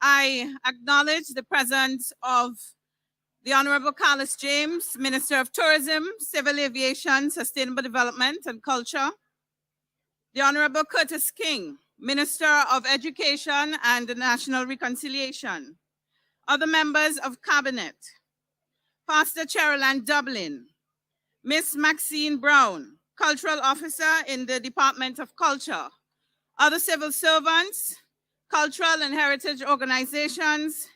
I acknowledge the presence of the Honorable Carlos James, Minister of Tourism, Civil Aviation, Sustainable Development and Culture, the Honorable Curtis King, Minister of Education and National Reconciliation, other members of Cabinet, Pastor Cheryl Dublin, Miss Maxine Brown, Cultural Officer in the Department of Culture, other civil servants, cultural and heritage organizations,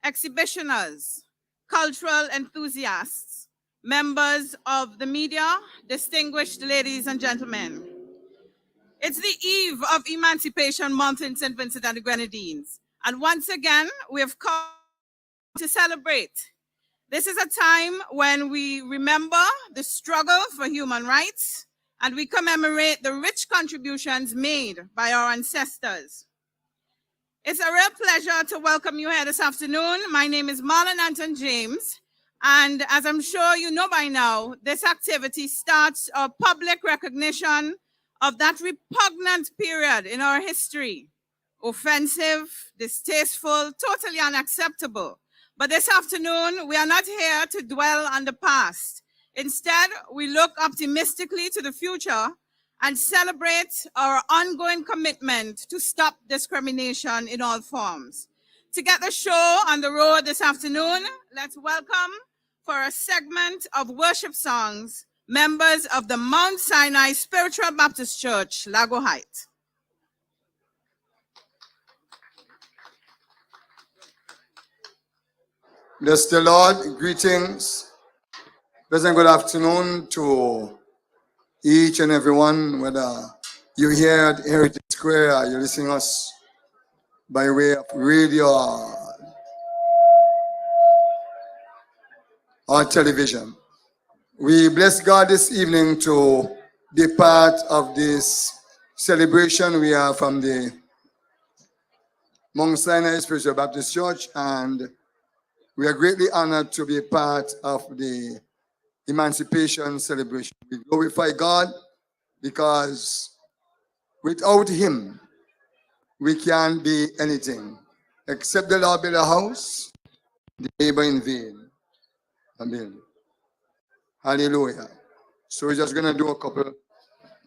exhibitioners, cultural enthusiasts, members of the media, distinguished ladies and gentlemen. It's the eve of Emancipation Month in St. Vincent and the Grenadines. And once again, we have come to celebrate. This is a time when we remember the struggle for human rights and we commemorate the rich contributions made by our ancestors. It's a real pleasure to welcome you here this afternoon. My name is Marlon Anton James, and as I'm sure you know by now, this activity starts a public recognition of that repugnant period in our history. Offensive, distasteful, totally unacceptable. But this afternoon, we are not here to dwell on the past. Instead, we look optimistically to the future and celebrate our ongoing commitment to stop discrimination in all forms. To get the show on the road this afternoon, let's welcome for a segment of worship songs, members of the Mount Sinai Spiritual Baptist Church, Lago Heights. Bless the Lord. Greetings. Pleasant good afternoon to each and everyone, whether you're here at Heritage Square or you're listening to us by way of radio or television. We bless God this evening to be part of this celebration. We are from the Mount Sinai Spiritual Baptist Church, and we are greatly honored to be part of the Emancipation celebration. We glorify God because without Him, we can't be anything. Except the Lord build a house, the labor in vain. Amen. Hallelujah. So we're just going to do a couple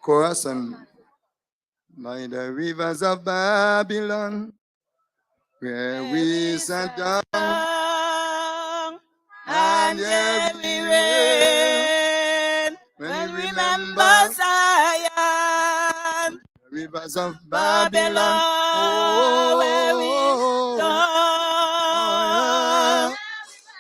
chorus. And by the rivers of Babylon, where we sat down, and yet we rain, when we remember Zion, the rivers of Babylon, oh, where we sat,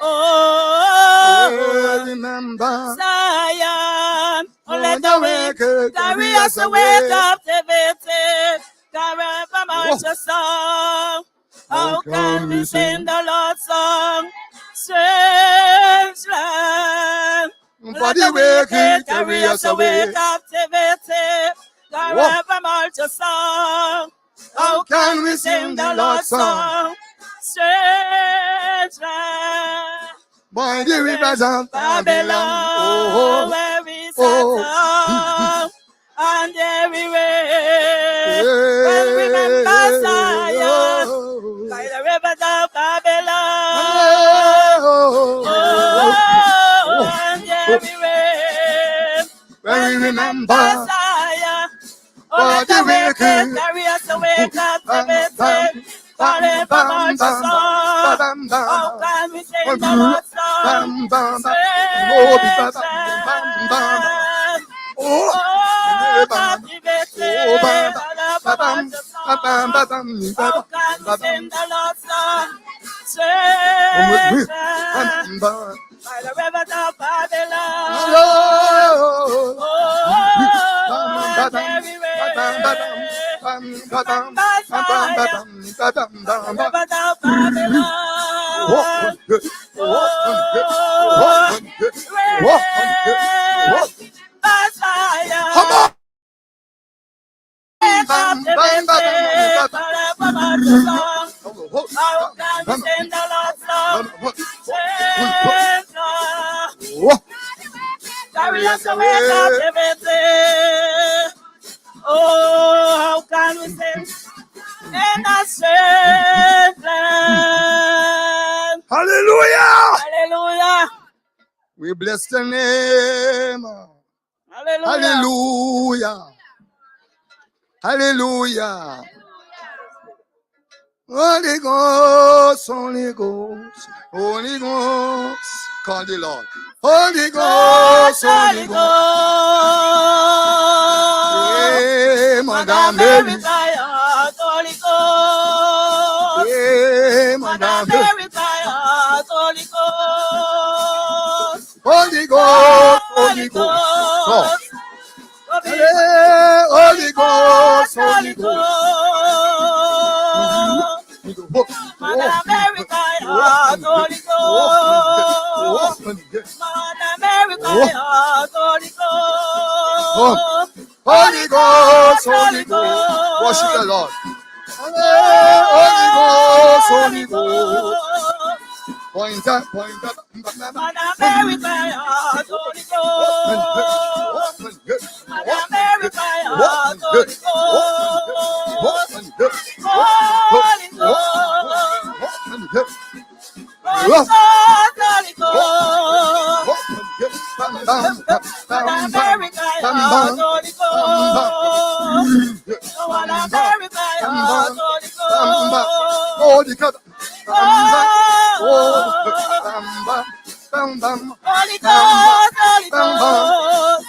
oh, remember Zion, oh, let the wind carry us away captivated, carry from our song. How can we sing the Lord's song? Strange land. For the wicked carry us away captivated, carry from our song. How can we sing the Lord's song? Strange land. By the rivers of Babylon, oh, where we sat down, and there we wait, when we remember Zion, by the rivers of Babylon, oh, and there we wait, when we remember Zion, oh, let the wicked carry us away captivated, calling from our song. How can we sing the Lord's song? Strange land. Oh, captivated, how can we sing the Lord's song? Strange land. By the rivers of Babylon, oh, and there we wait, by rivers of Babylon, how can we sing the Lord's song? Carry us away captivity. Oh, how can we sing in a strange land? We bless the name. Hallelujah. Hallelujah. Holy Ghost, Holy Ghost, Holy Ghost. Call the Lord. Holy Ghost, Holy Ghost. Yeah, Madame Mary. Holy Ghost. Yeah, Madame Mary. Holy Ghost. Holy Ghost, Holy Ghost. Holy Ghost, Holy Ghost. Madame Mary, Holy Ghost. Madame Mary, Holy Ghost. Holy Ghost, Holy Ghost. Worship the Lord. Holy Ghost, Holy Ghost. Point up. Madame Mary, Holy Ghost. Madame Mary, Holy Ghost. Holy Ghost. Holy Ghost, Holy Ghost. Madame Mary, Holy Ghost. Madame Mary, Holy Ghost. Holy Ghost. Holy Ghost, Holy Ghost.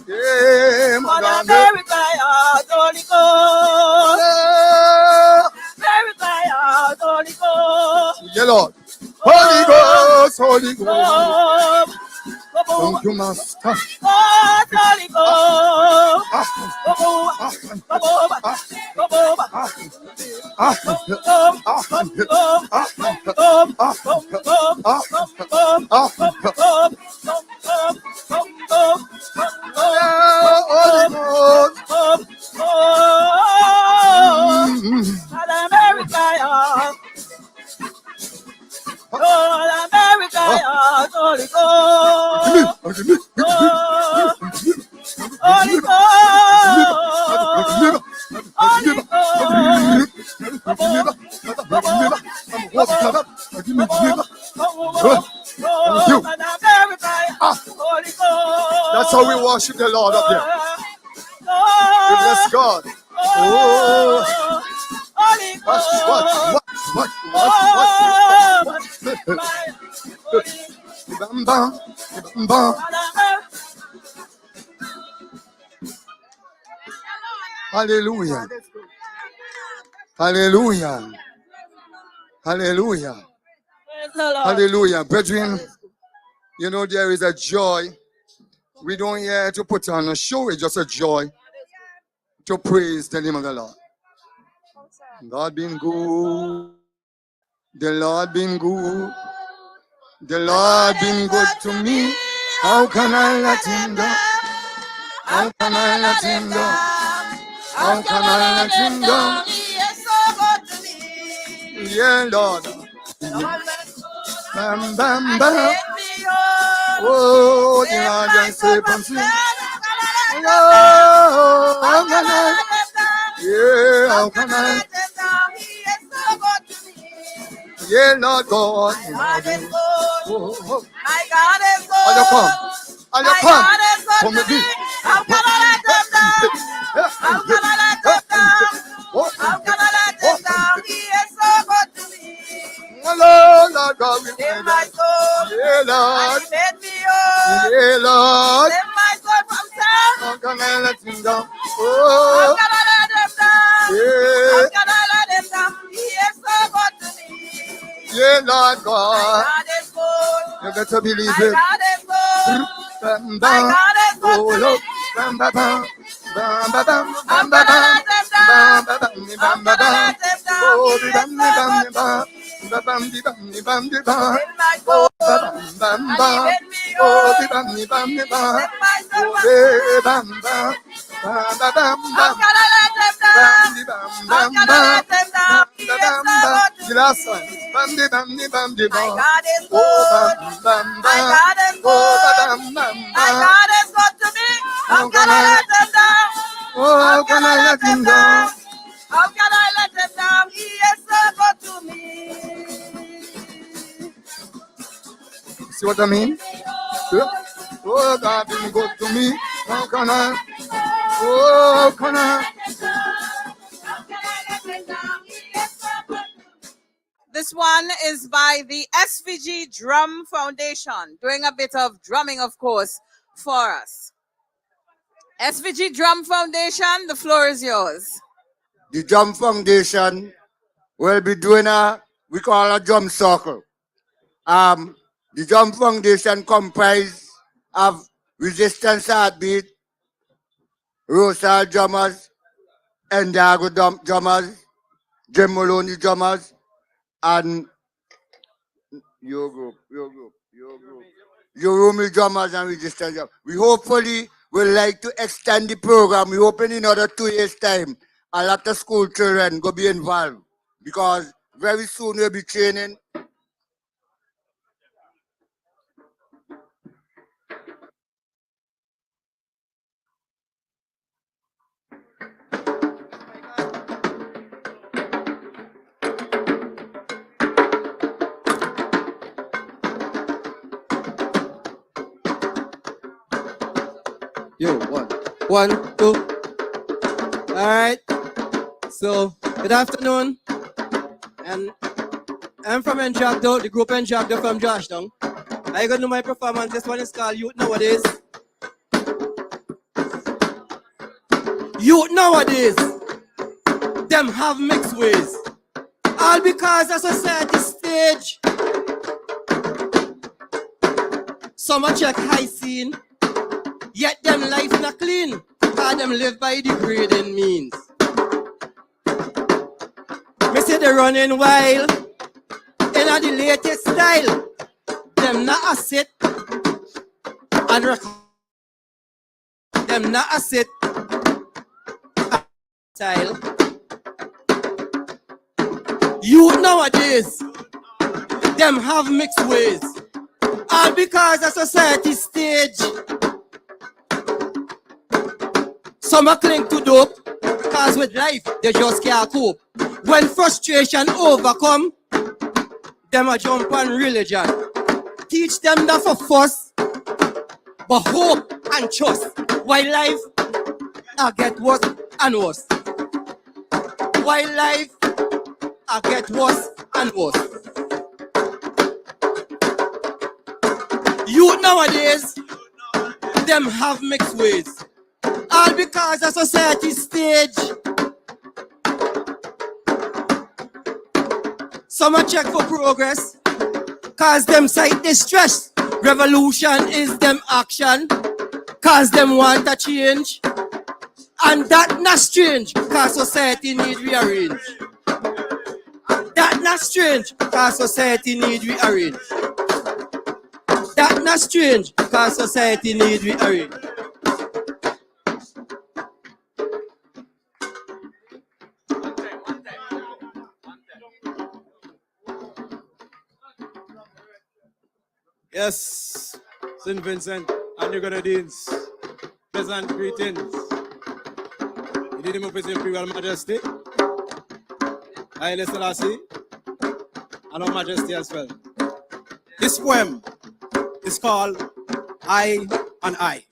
Yeah, Madame Mary, Holy Ghost. Mary, Holy Ghost. Yeah, Lord. Holy Ghost, Holy Ghost. Thank you, Master. Holy Ghost. Holy That's how we worship the Lord up there. We bless God. Oh, Hallelujah. Hallelujah. Hallelujah. Hallelujah. Brethren, you know there is a joy. We don't here to put on a show. It's just a joy to praise the name of the Lord. God been good. The Lord been good. The Lord been good to me. How can I let him go? How can I let him go? How can I let him go? He is so good to me. Yeah, Lord. Bam, bam, bam. Oh, the Lord just say from sin. Oh, how can I? Yeah, how can I? Yeah, Lord God. My God is good. Oh, My God is good. on your palm. On your My palm. God is good From to the me. deep. How can I let him down? How can I let him down? How can I let him down? He is so good to me. Lord God, we pray In my that. soul, Yeah, and Lord. he made me whole. Yeah, Lord. Save my soul from sin. How can I let him down? How Oh, can I let him down? yeah. How can I let him down? He is so good to me. Yeah, Lord My God. God is good. You better believe My it. God is good. Bam, My bam. God is good Oh, to me. Lord. Bam, bam, bam. Bam, bam, bam. How Bam, can bam, I bam. let him down? Bam, bam, bam. How Bam, bam, can I bam. let him down? Oh, He di is bam, so di bam, good di to bam. me. Bam, bam, di bam, di bam, di bam. In my Oh, soul, bam, bam, and he bam. made me Oh, whole. di bam, di bam, di bam. Save my soul Oh, from di sin. bam, bam. Bam, bam, bam, How bam. can I let him Bam, down? di bam, How bam, can I bam. let him down? He Bam, is bam, so bam. good to The last one. me. Bam, di bam, di bam, di My bam. God is Oh, bam, good. bam, My bam. God is Oh, good. bam, bam, My bam. God is good to me. How How can can I I? let him down? Oh, how can I let him down? How can I let him down? He is so good to me. See what I mean? Oh, God, been good to me. How can I? Oh, can I? This one is by the SVG Drum Foundation, doing a bit of drumming, of course, for us. SVG Drum Foundation, the floor is yours. The Drum Foundation will be doing we call a drum circle. The Drum Foundation comprised of Resistance Heartbeat, Rosal drummers, Endago drummers, Jim Maloney drummers, and your group. Yorumi drummers and Resistance drummers. We hopefully would like to extend the program. We open in another 2 years' time. A lot of school children go be involved because very soon we'll be training. Yo, one, two. All right. So, good afternoon. And I'm from Njagdo, the group Njagdo from Georgetown. I got to my performance. This one is called Youth Nowadays. Youth nowadays, them have mixed ways. All because of society stage. Some are check high scene. Yet them life not clean, cause them live by degrading means. Me say they running wild, in a the latest style. Them not a sit and record. Them not a sit and style. Youth nowadays, them have mixed ways. All because of society stage. Some are cling to dope, because with life, they just can't cope. When frustration overcome, them a jump on religion. Teach them not for fuss, but hope and trust. While life, I get worse and worse. While life, I get worse and worse. Youth nowadays, them have mixed ways. All because of society stage. Some are check for progress, cause them sight distress. Revolution is them action, cause them want a change. And that not strange, cause society need rearrange. That not strange, cause society need rearrange. That not strange, cause society need rearrange. Yes, St. Vincent and the Grenadines, pleasant greetings. In the name of His Imperial Majesty, Haile Selassie, and Her Majesty as well. This poem is called I and I.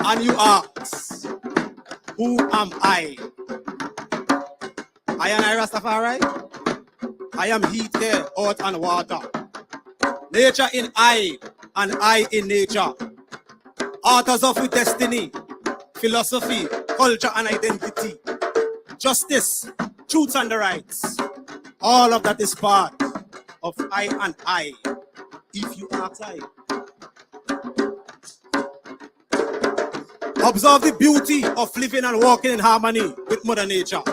And you ask, who am I? I and I Rastafari. I am heat, air, earth, and water. Nature in I, and I in nature. Authors of with destiny, philosophy, culture, and identity. Justice, truth, and the rights. All of that is part of I and I. If you ask I. Observe the beauty of living and walking in harmony with Mother Nature.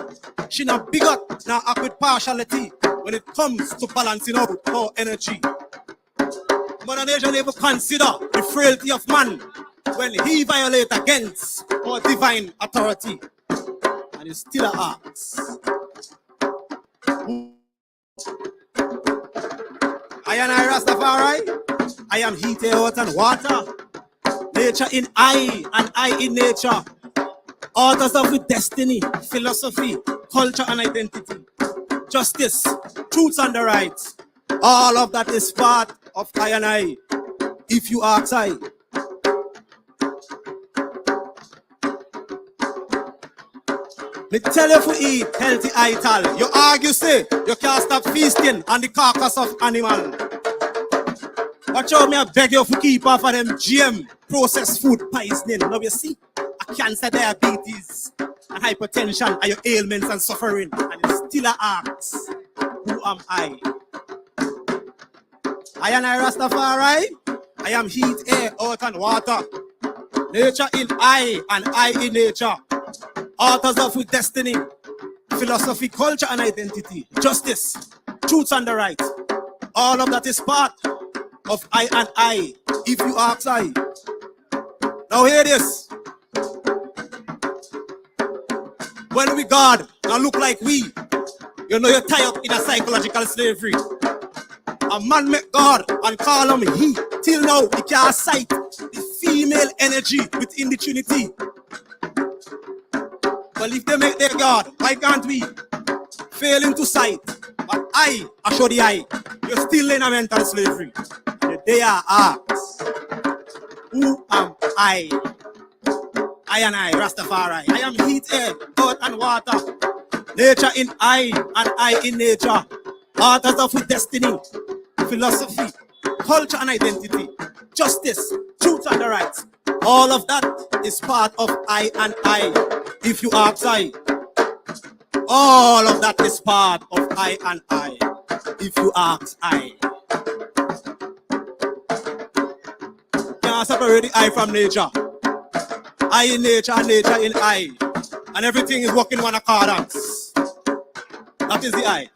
She not bigot, now act with partiality when it comes to balancing out her energy. Mother Nature never consider the frailty of man when he violate against her divine authority. And it still asks, I and I Rastafari, I am heat, air, earth, and water. Nature in I, and I in nature. Authors of with destiny, philosophy, culture, and identity. justice, truth and the rights. All of that is part of I and I. If you ask I. Me tell you to eat healthy ital. You argue say you can't stop feasting on the carcass of animal. Watch out, me I beg you to keep off of them GM processed food poisoning. Now you see, a cancer, diabetes, and hypertension are your ailments and suffering. And it still asks, who am I? I and I Rastafari. I am heat, air, earth, and water. Nature in I, and I in nature. Authors of with destiny, philosophy, culture, and identity. Justice, truth, and the right. All of that is part of I and I. If you ask I. Now hear this. When we God and look like we, you know you're tied up in a psychological slavery. A man make God and call him he. Till now, he can't sight the female energy within the Trinity. Well, if they make their God, why can't we? Failing to sight. But I show the eye. You're still in a mental slavery. And they are asked, who am I? I and I, Rastafari. I am heat, air, earth, and water. Nature in I, and I in nature. Authors of with destiny, philosophy, culture, and identity. Justice, truth, and the rights. All of that is part of I and I. If you ask I. All of that is part of I and I. If you ask I. Can't separate the I from nature. I in nature and nature in I. And everything is working in one accordance. That is the I.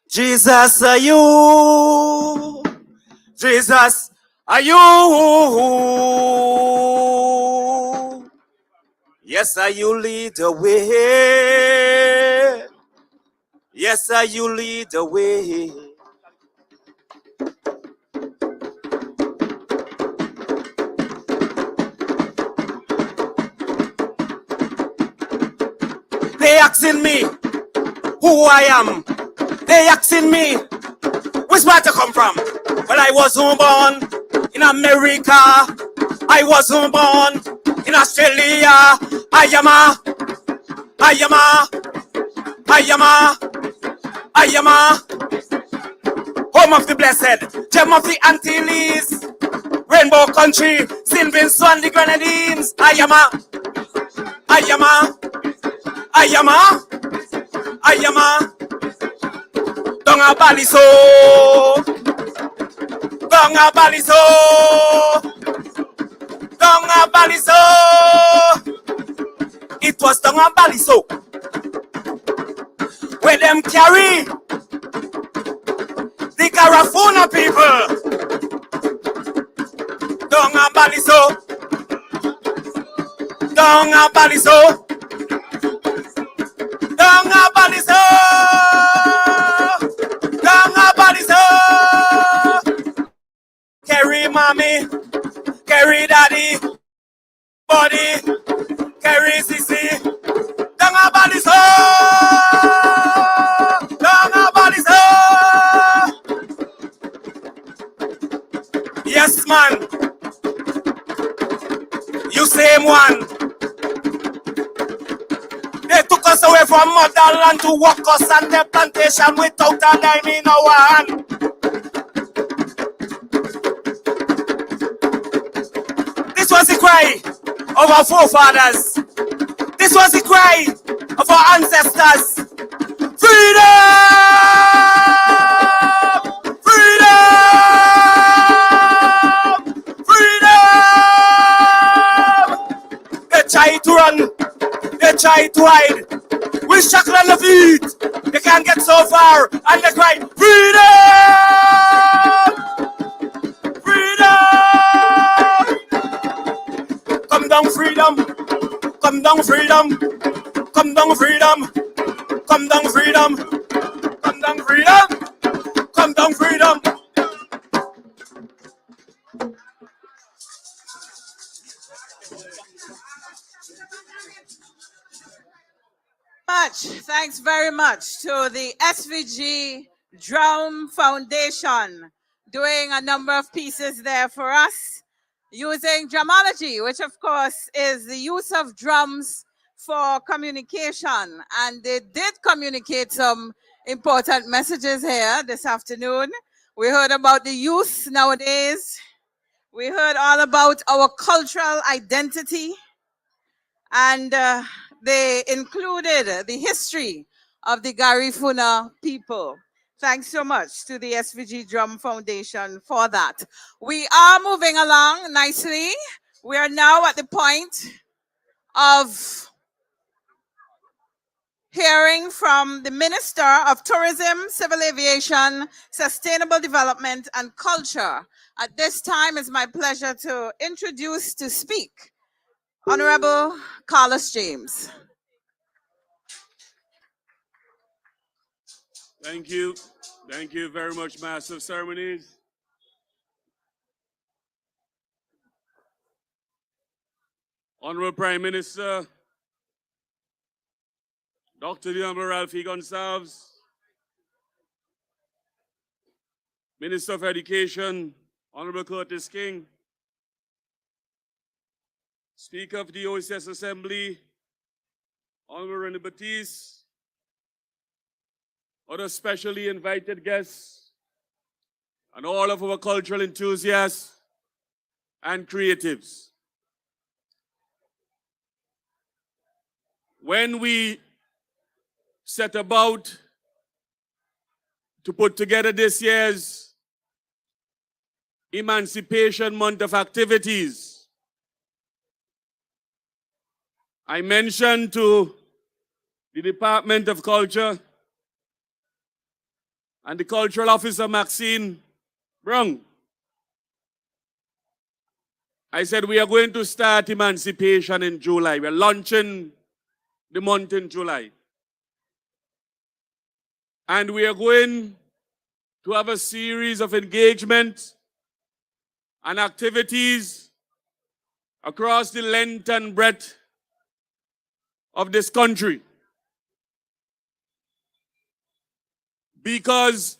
Jesus, are you? Jesus, are you? Yes, are you lead the way? Yes, are you lead the way? They asking me who I am. They asking me which part I come from. Well, I wasn't born in America. I wasn't born in Australia. I am a home of the blessed, gem of the Antilles, rainbow country, St. Vincent and the Grenadines. I am a Donga Baliso, Donga Baliso, Donga Baliso. It was Donga Baliso where them carry the Garafuna people. Donga Baliso, Donga Baliso, Donga Baliso. Carry mommy, carry daddy, body, carry sissy. Donga Baliso, Donga Baliso. Yes, man. You same one. They took us away from motherland to work us on the plantation without a dime in our hand. This was the cry of our forefathers. This was the cry of our ancestors. Freedom! Freedom! Freedom! They try to run. They try to hide. With shackle on the feet. They can't get so far. And they cry, freedom! Freedom! Come down, freedom. Come down, freedom. Come down, freedom. Come down, freedom. Come down, freedom. Come down, freedom. Thanks very much to the SVG Drum Foundation doing a number of pieces there for us using drumology, which of course is the use of drums for communication. And they did communicate some important messages here this afternoon. We heard about the youth nowadays. We heard all about our cultural identity. And they included the history of the Garifuna people. Thanks so much to the SVG Drum Foundation for that. We are moving along nicely. We are now at the point of hearing from the Minister of Tourism, Civil Aviation, Sustainable Development and Culture. At this time, it's my pleasure to introduce to speak Honorable Carlos James. Thank you. Thank you very much, Master of Ceremonies. Honorable Prime Minister, Dr. the Honorable Ralphie Gonsalves, Minister of Education, Honorable Curtis King, Speaker of the OSS Assembly, Honorable René Batiste, other specially invited guests, and all of our cultural enthusiasts and creatives. When we set about to put together this year's Emancipation Month of activities, I mentioned to the Department of Culture and the Cultural Officer Maxine Brown. I said we are going to start Emancipation in July. We're launching the month in July. And we are going to have a series of engagements and activities across the length and breadth of this country. Because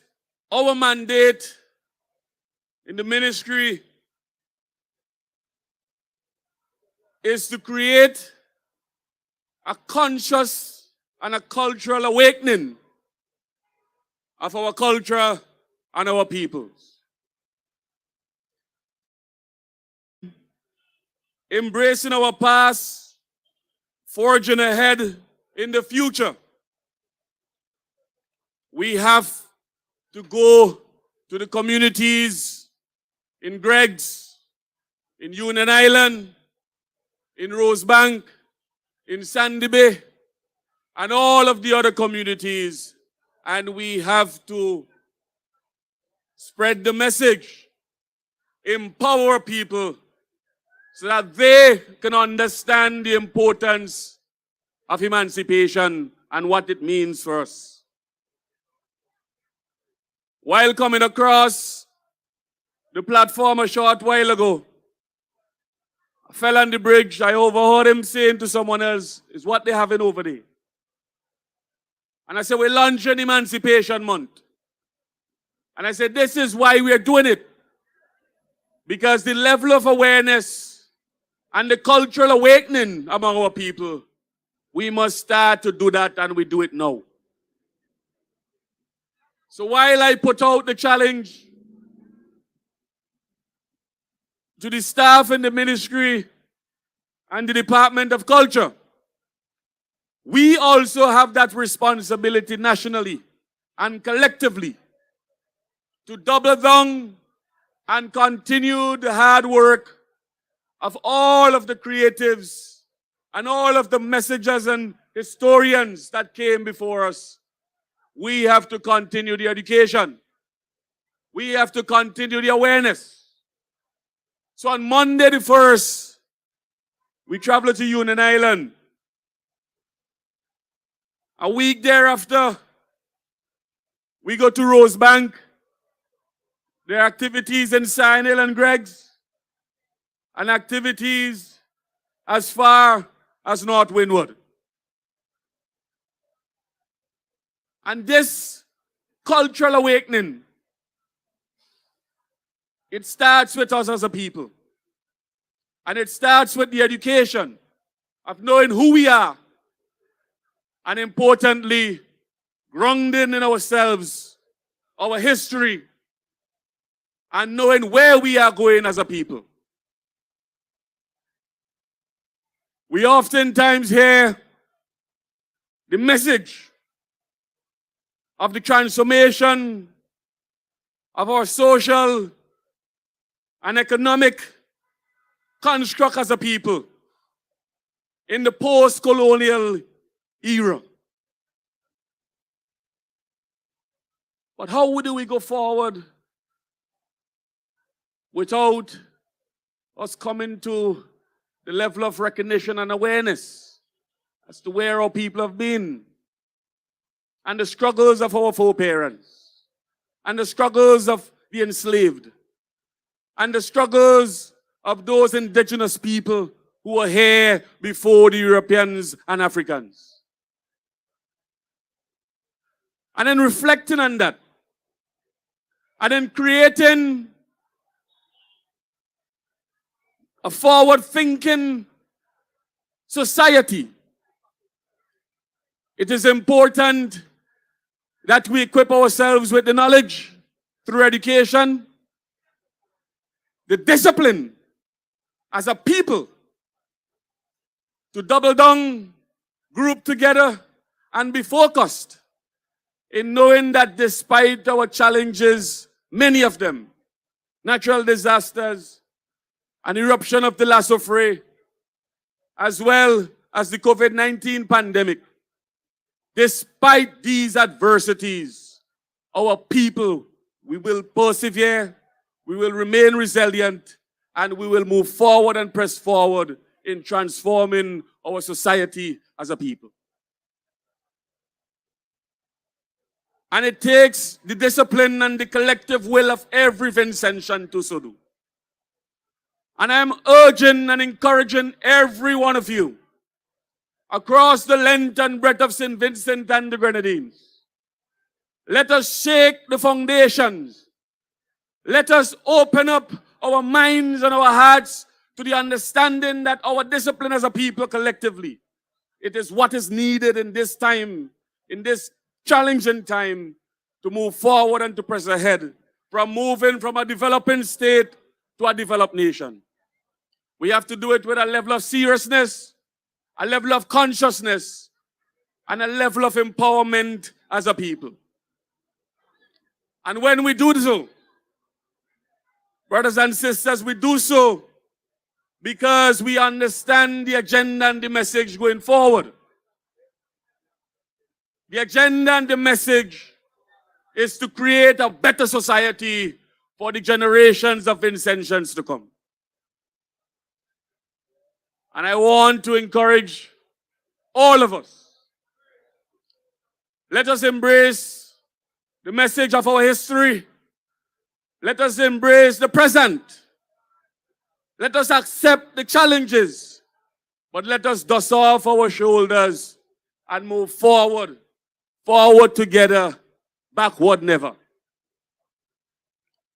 our mandate in the ministry is to create a conscious and a cultural awakening of our culture and our peoples. Embracing our past, forging ahead in the future. We have to go to the communities in Greggs, in Union Island, in Rosebank, in Sandy Bay, and all of the other communities. And we have to spread the message, empower people so that they can understand the importance of emancipation and what it means for us. While coming across the platform a short while ago, I fell on the bridge. I overheard him saying to someone else, "Is what they having over there?" And I said, "We're launching Emancipation Month." And I said, "This is why we're doing it. Because the level of awareness and the cultural awakening among our people, we must start to do that, and we do it now." So while I put out the challenge to the staff in the ministry and the Department of Culture, we also have that responsibility nationally and collectively to double down and continue the hard work of all of the creatives and all of the messengers and historians that came before us. We have to continue the education. We have to continue the awareness. So on Monday the 1st, we travel to Union Island. A week thereafter, we go to Rosebank. There are activities in Sign Hill and Greggs, and activities as far as North Windward. And this cultural awakening, it starts with us as a people. And it starts with the education of knowing who we are. And importantly, grounding in ourselves, our history, and knowing where we are going as a people. We oftentimes hear the message of the transformation of our social and economic construct as a people in the post-colonial era. But how do we go forward without us coming to the level of recognition and awareness as to where our people have been and the struggles of our foreparents and the struggles of the enslaved and the struggles of those indigenous people who were here before the Europeans and Africans. And then reflecting on that, and then creating a forward-thinking society. It is important that we equip ourselves with the knowledge through education, the discipline as a people to double down, group together, and be focused in knowing that despite our challenges, many of them, natural disasters, an eruption of the Lasso Fray, as well as the COVID-19 pandemic, despite these adversities, our people, we will persevere, we will remain resilient, and we will move forward and press forward in transforming our society as a people. And it takes the discipline and the collective will of every Vincentian to so do. And I'm urging and encouraging every one of you across the length and breadth of St. Vincent and the Grenadines. Let us shake the foundations. Let us open up our minds and our hearts to the understanding that our discipline as a people collectively, it is what is needed in this time, in this challenging time, to move forward and to press ahead from moving from a developing state to a developed nation. We have to do it with a level of seriousness, a level of consciousness, and a level of empowerment as a people. And when we do so, brothers and sisters, we do so because we understand the agenda and the message going forward. The agenda and the message is to create a better society for the generations of Vincentians to come. And I want to encourage all of us. Let us embrace the message of our history. Let us embrace the present. Let us accept the challenges. But let us dust off our shoulders and move forward. Forward together, backward never.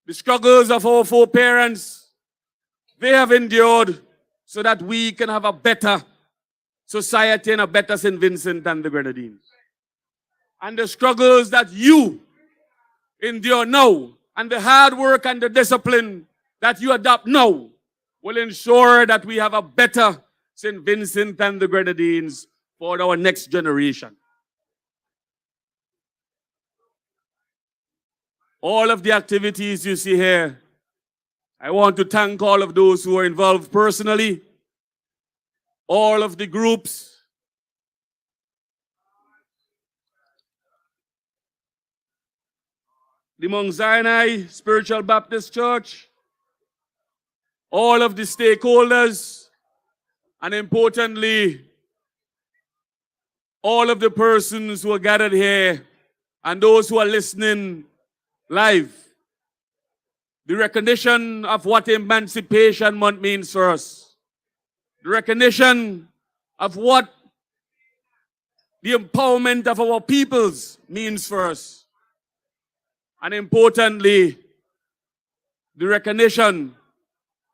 The struggles of our foreparents, they have endured so that we can have a better society and a better St. Vincent and the Grenadines. And the struggles that you endure now, and the hard work and the discipline that you adopt now, will ensure that we have a better St. Vincent and the Grenadines for our next generation. All of the activities you see here, I want to thank all of those who are involved personally, all of the groups, the Mount Sinai Spiritual Baptist Church, all of the stakeholders, and importantly, all of the persons who are gathered here and those who are listening live. The recognition of what Emancipation Month means for us. The recognition of what the empowerment of our peoples means for us. And importantly, the recognition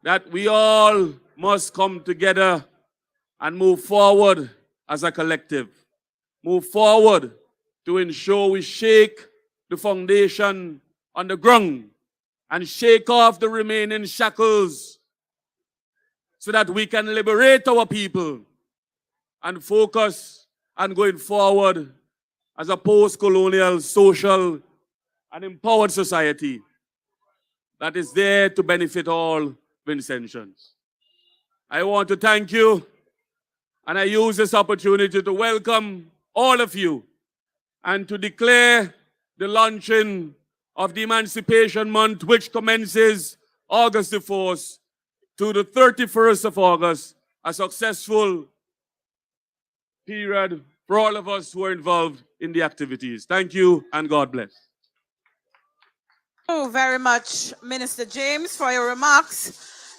that we all must come together and move forward as a collective. Move forward to ensure we shake the foundation on the ground and shake off the remaining shackles so that we can liberate our people and focus on going forward as a post-colonial, social, and empowered society that is there to benefit all Vincentians. I want to thank you, and I use this opportunity to welcome all of you and to declare the launching of the Emancipation Month, which commences August the 4th to the 31st of August, a successful period for all of us who are involved in the activities. Thank you, and God bless. Thank you very much, Minister James, for your remarks.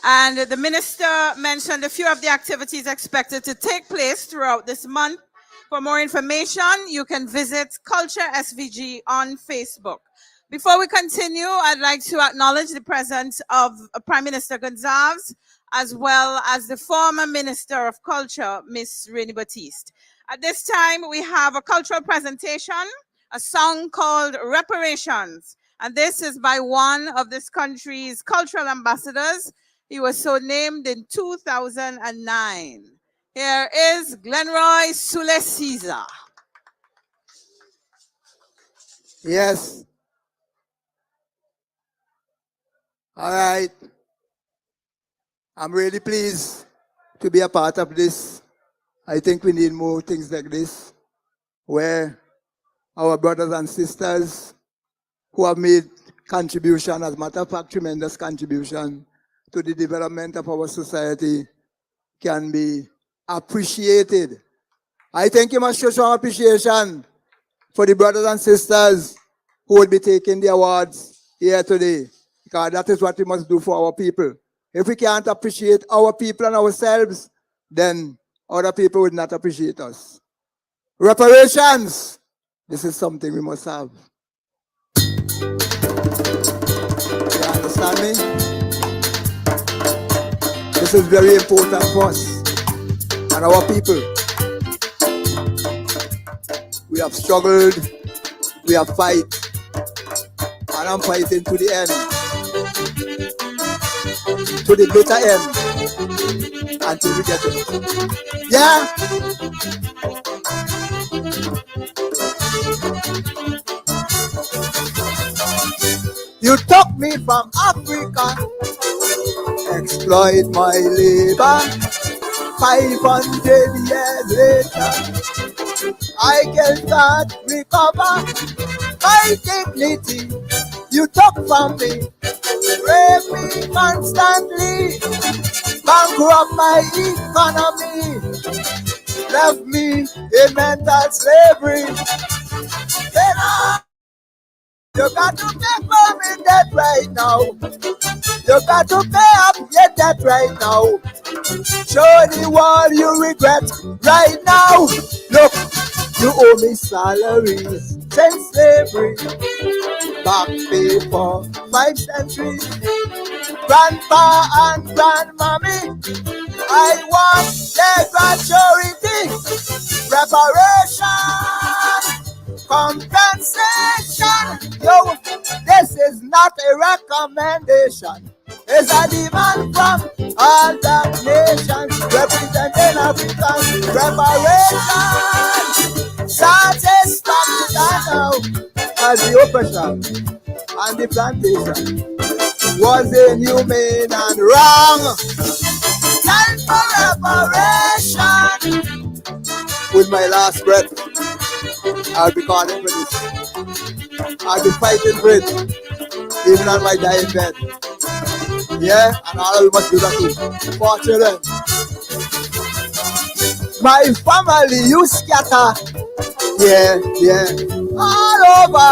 And the minister mentioned a few of the activities expected to take place throughout this month. For more information, you can visit Culture SVG on Facebook. Before we continue, I'd like to acknowledge the presence of Prime Minister Gonzalez, as well as the former Minister of Culture, Miss Rainey Batiste. At this time, we have a cultural presentation, a song called Reparations. And this is by one of this country's cultural ambassadors. He was so named in 2009. Here is Glenroy Sule Caesar. Yes. All right. I'm really pleased to be a part of this. I think we need more things like this, where our brothers and sisters who have made contribution, as a matter of fact, tremendous contribution to the development of our society can be appreciated. I think you must show some appreciation for the brothers and sisters who will be taking the awards here today, because that is what we must do for our people. If we can't appreciate our people and ourselves, then other people would not appreciate us. Reparations. This is something we must have. You understand me? This is very important for us and our people. We have struggled, we have fight, and I'm fighting to the end. To the bitter end, until we get it. Yeah? You took me from Africa, exploit my labor. 500 years later, I can start recover my dignity. You took from me, rape me constantly, bankrupt my economy, left me in mental slavery. Then you got to pay for me debt right now. You got to pay up your debt right now. Show the world you regret right now. Look, you owe me salaries since slavery. Back pay for 5 centuries. Grandpa and grandmommy, I want their gratuity, reparation, compensation. Yo, this is not a recommendation. It's a demand from all the nations representing African reparation. Satisfaction now as the oppression and the plantation was inhumane and wrong. Time for reparation. With my last breath, I'll be calling for this. I'll be fighting for it, even on my dying bed. Yeah, and all of you must do that too. For children. My family, you scatter. Yeah. All over.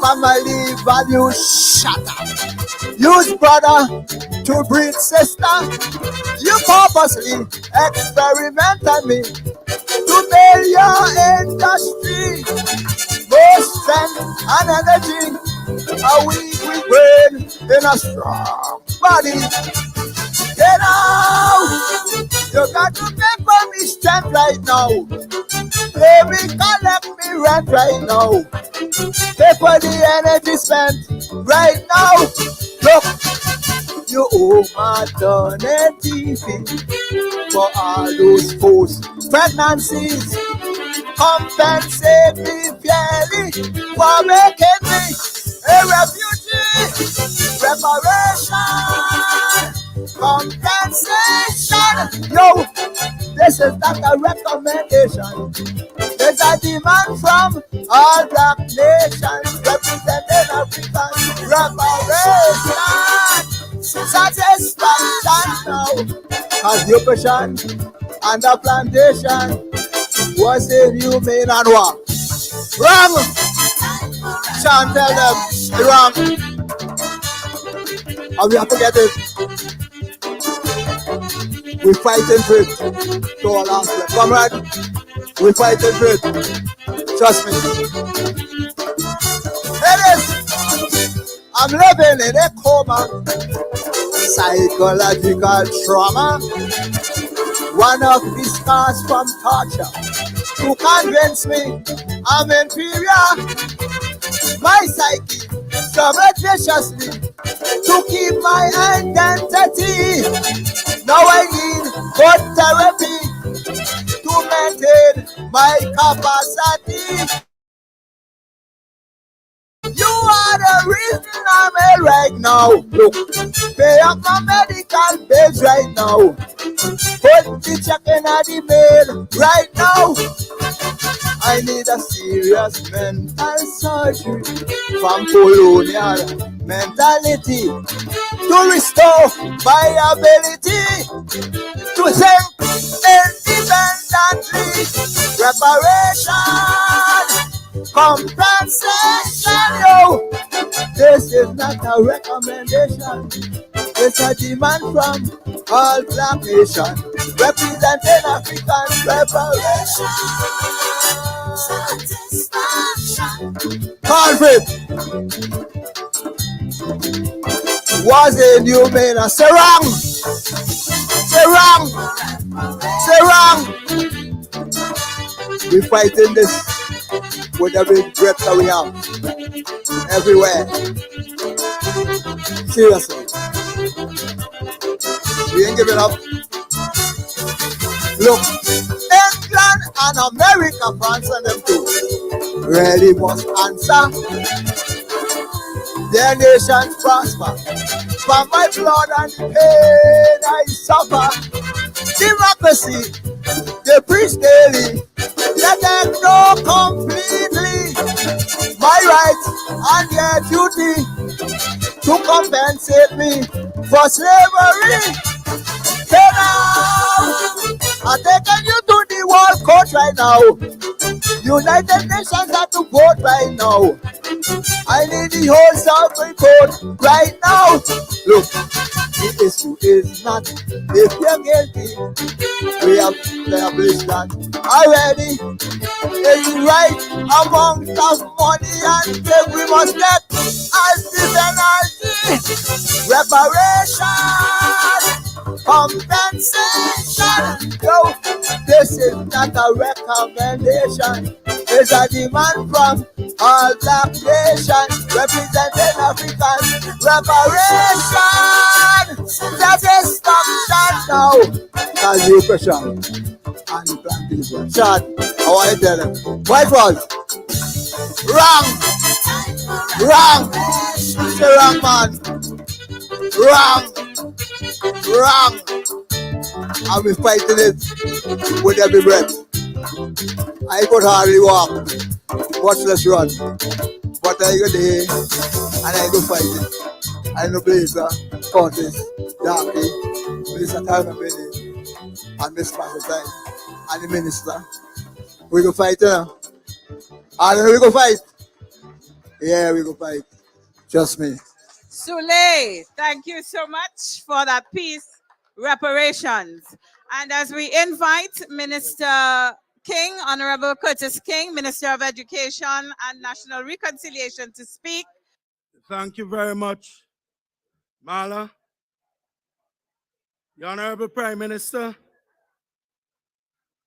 Family value shatter. Use brother to breed sister. You purposely experiment on me. to build your industry. More strength and energy. A weak brain in a strong body. Get out! You got to make for me strength right now. Baby, collect me rent right now. Pay for the energy spent right now. Look, you owe maternity fee for all those post pregnancies. Compensate me fairly for making me a refugee. Reparation, compensation. Yo, this is not a recommendation. There's a demand from all black nations representing African reparation. Satisfaction now. Cause the oppression and the plantation was inhumane and what? Wrong! Can't tell them it's wrong. And we have to get it. We're fighting for it. To our last breath. Comrade, we're fighting for it. Trust me. It is. I'm living in a coma. Psychological trauma. One of the scars from torture to convince me I'm inferior. My psyche suffered viciously to keep my identity. Now I need good therapy to maintain my capacity. You are the reason I'm here right now. Look, pay up my medical bills right now. Put the check in the mail right now. I need a serious mental surgery from colonial mentality to restore my ability to think independently. Reparation, compensation, yo. This is not a recommendation. It's a demand from all black nations representing African reparation. Conflict was inhumane. Say wrong. Say wrong. Say wrong. We're fighting this with every breath that we have. Everywhere. Seriously. We ain't giving up. Look, England and America, France and them too, really must answer. Their nations prosper. For my blood and pain I suffer. Democracy, they preach daily, yet they know completely my rights and their duty to compensate me for slavery. Say now, I'm taking you to the World Court right now. United Nations have to vote right now. I need the whole Supreme Court right now. Look, the issue is not if you're guilty. We have established that already. It's the right amount of money and then we must get as the penalty. Reparation, compensation. Yo, this is not a recommendation. It's a demand from all black nations representing African reparation. Satisfaction now. That's the oppression and the plantation. Shot. I want to tell them. What was? Wrong. Wrong. Say wrong, man. Wrong. Wrong. And we're fighting it with every breath. I could hardly walk, much less run. But I go there and I go fight it. I know Blazer, Curtis, Darky, Mr. Carmen Benny, and Miss Valentine, and the minister. We go fight, And we go fight. Yeah, we go fight. Trust me. Sule, thank you so much for that piece, reparations. And as we invite Minister King, Honorable Curtis King, Minister of Education and National Reconciliation, to speak. Thank you very much, Mala. The Honorable Prime Minister,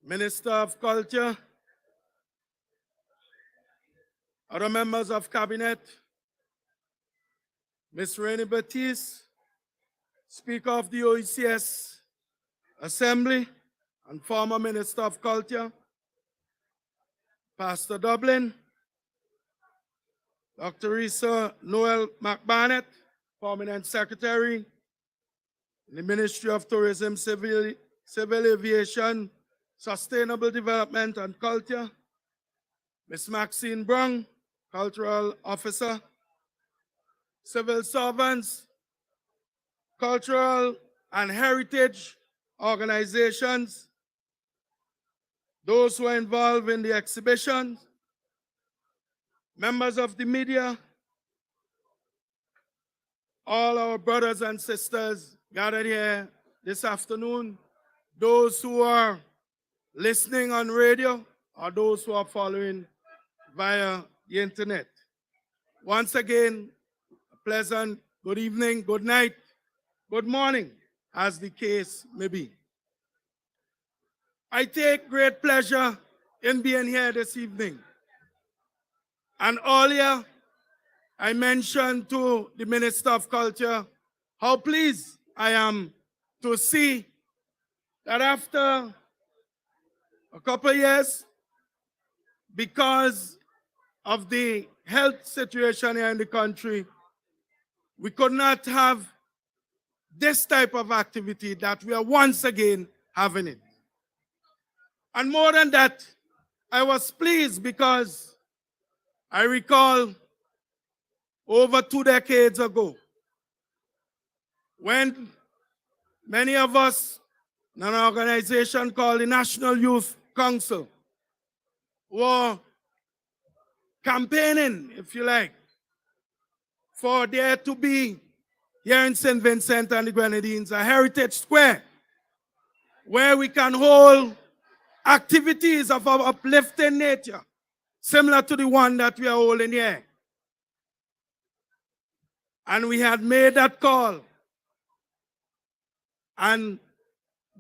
Minister of Culture, other members of Cabinet, Ms. Rainey Baptiste, Speaker of the OECS Assembly and former Minister of Culture, Pastor Dublin, Dr. Risa Noel McBarnett, Permanent Secretary in the Ministry of Tourism, Civil Aviation, Sustainable Development and Culture, Ms. Maxine Brung, Cultural Officer, civil servants, cultural and heritage organizations, those who are involved in the exhibition, members of the media, all our brothers and sisters gathered here this afternoon, those who are listening on radio, or those who are following via the internet. Once again, a pleasant good evening, good night, good morning, as the case may be. I take great pleasure in being here this evening. And earlier, I mentioned to the Minister of Culture how pleased I am to see that after a couple of years, because of the health situation here in the country, we could not have this type of activity that we are once again having it. And more than that, I was pleased because I recall over 2 decades ago, when many of us in an organization called the National Youth Council were campaigning, if you like, for there to be here in St. Vincent and the Grenadines a heritage square where we can hold activities of our uplifting nature, similar to the one that we are holding here. And we had made that call. And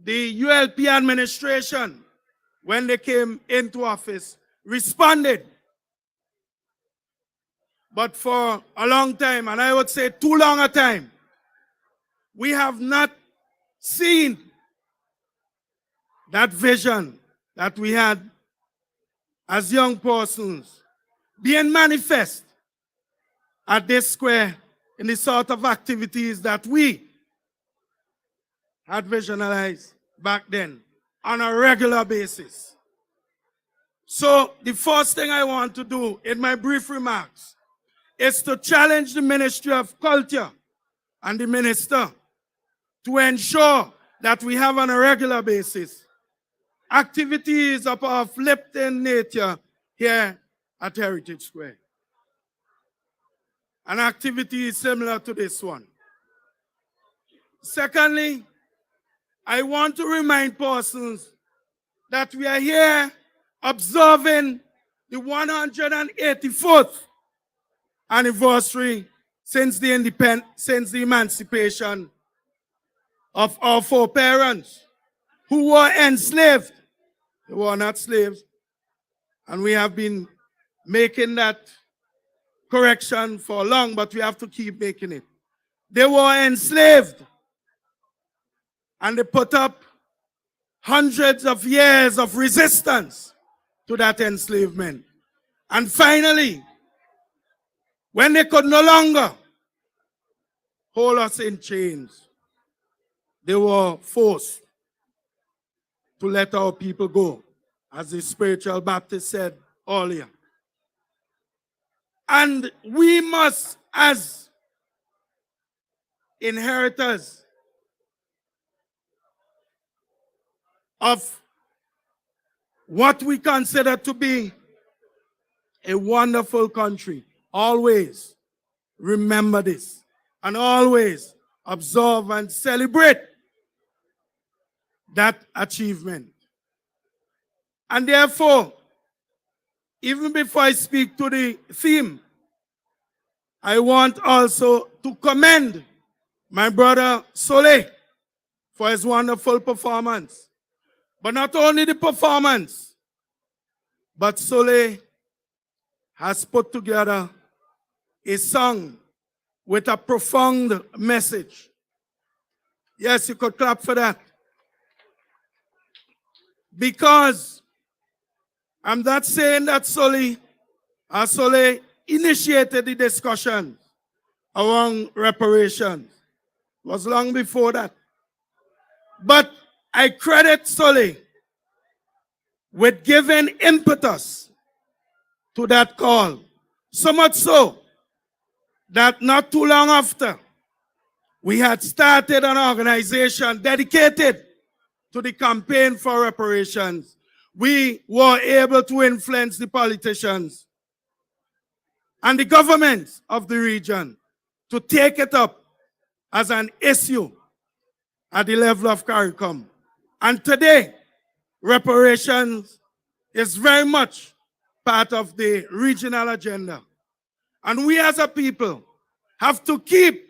the ULP administration, when they came into office, responded. But for a long time, and I would say too long a time, we have not seen that vision that we had as young persons being manifest at this square in the sort of activities that we had visualized back then on a regular basis. So the first thing I want to do in my brief remarks is to challenge the Ministry of Culture and the Minister to ensure that we have on a regular basis activities of our uplifting nature here at Heritage Square. An activity similar to this one. Secondly, I want to remind persons that we are here observing the 184th anniversary since the emancipation of our foreparents who were enslaved. They were not slaves. And we have been making that correction for long, but we have to keep making it. They were enslaved. And they put up hundreds of years of resistance to that enslavement. And finally, when they could no longer hold us in chains, they were forced to let our people go, as the spiritual Baptist said earlier. And we must, as inheritors of what we consider to be a wonderful country, always remember this and always observe and celebrate that achievement. And therefore, even before I speak to the theme, I want also to commend my brother Soleil for his wonderful performance. But not only the performance, but Soleil has put together a song with a profound message. Yes, you could clap for that. Because I'm not saying that Soleil initiated the discussion around reparations. It was long before that. But I credit Soleil with giving impetus to that call. So much so that not too long after, we had started an organization dedicated to the campaign for reparations. We were able to influence the politicians and the governments of the region to take it up as an issue at the level of CARICOM. And today, reparations is very much part of the regional agenda. And we as a people have to keep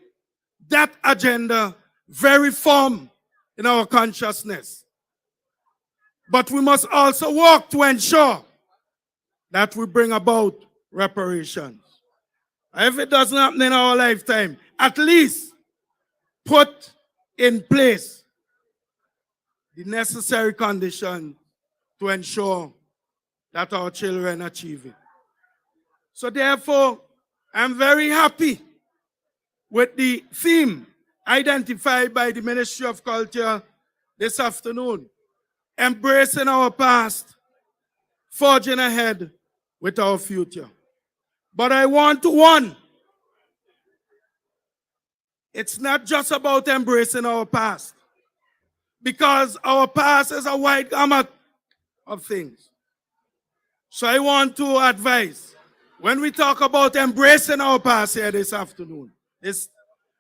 that agenda very firm in our consciousness. But we must also work to ensure that we bring about reparations. If it doesn't happen in our lifetime, at least put in place the necessary conditions to ensure that our children achieve it. So therefore, I'm very happy with the theme identified by the Ministry of Culture this afternoon, embracing our past, forging ahead with our future. But I want to warn, it's not just about embracing our past, because our past is a wide gamut of things. So I want to advise, when we talk about embracing our past here this afternoon,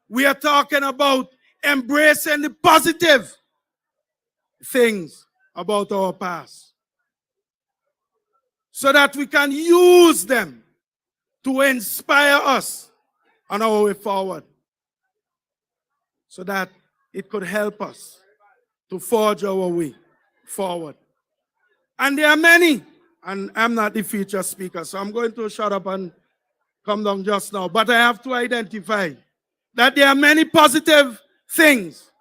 we are talking about embracing the positive things about our past, so that we can use them to inspire us on our way forward, so that it could help us to forge our way forward. And there are many, and I'm not the feature speaker, so I'm going to shut up and come down just now, but I have to identify that there are many positive things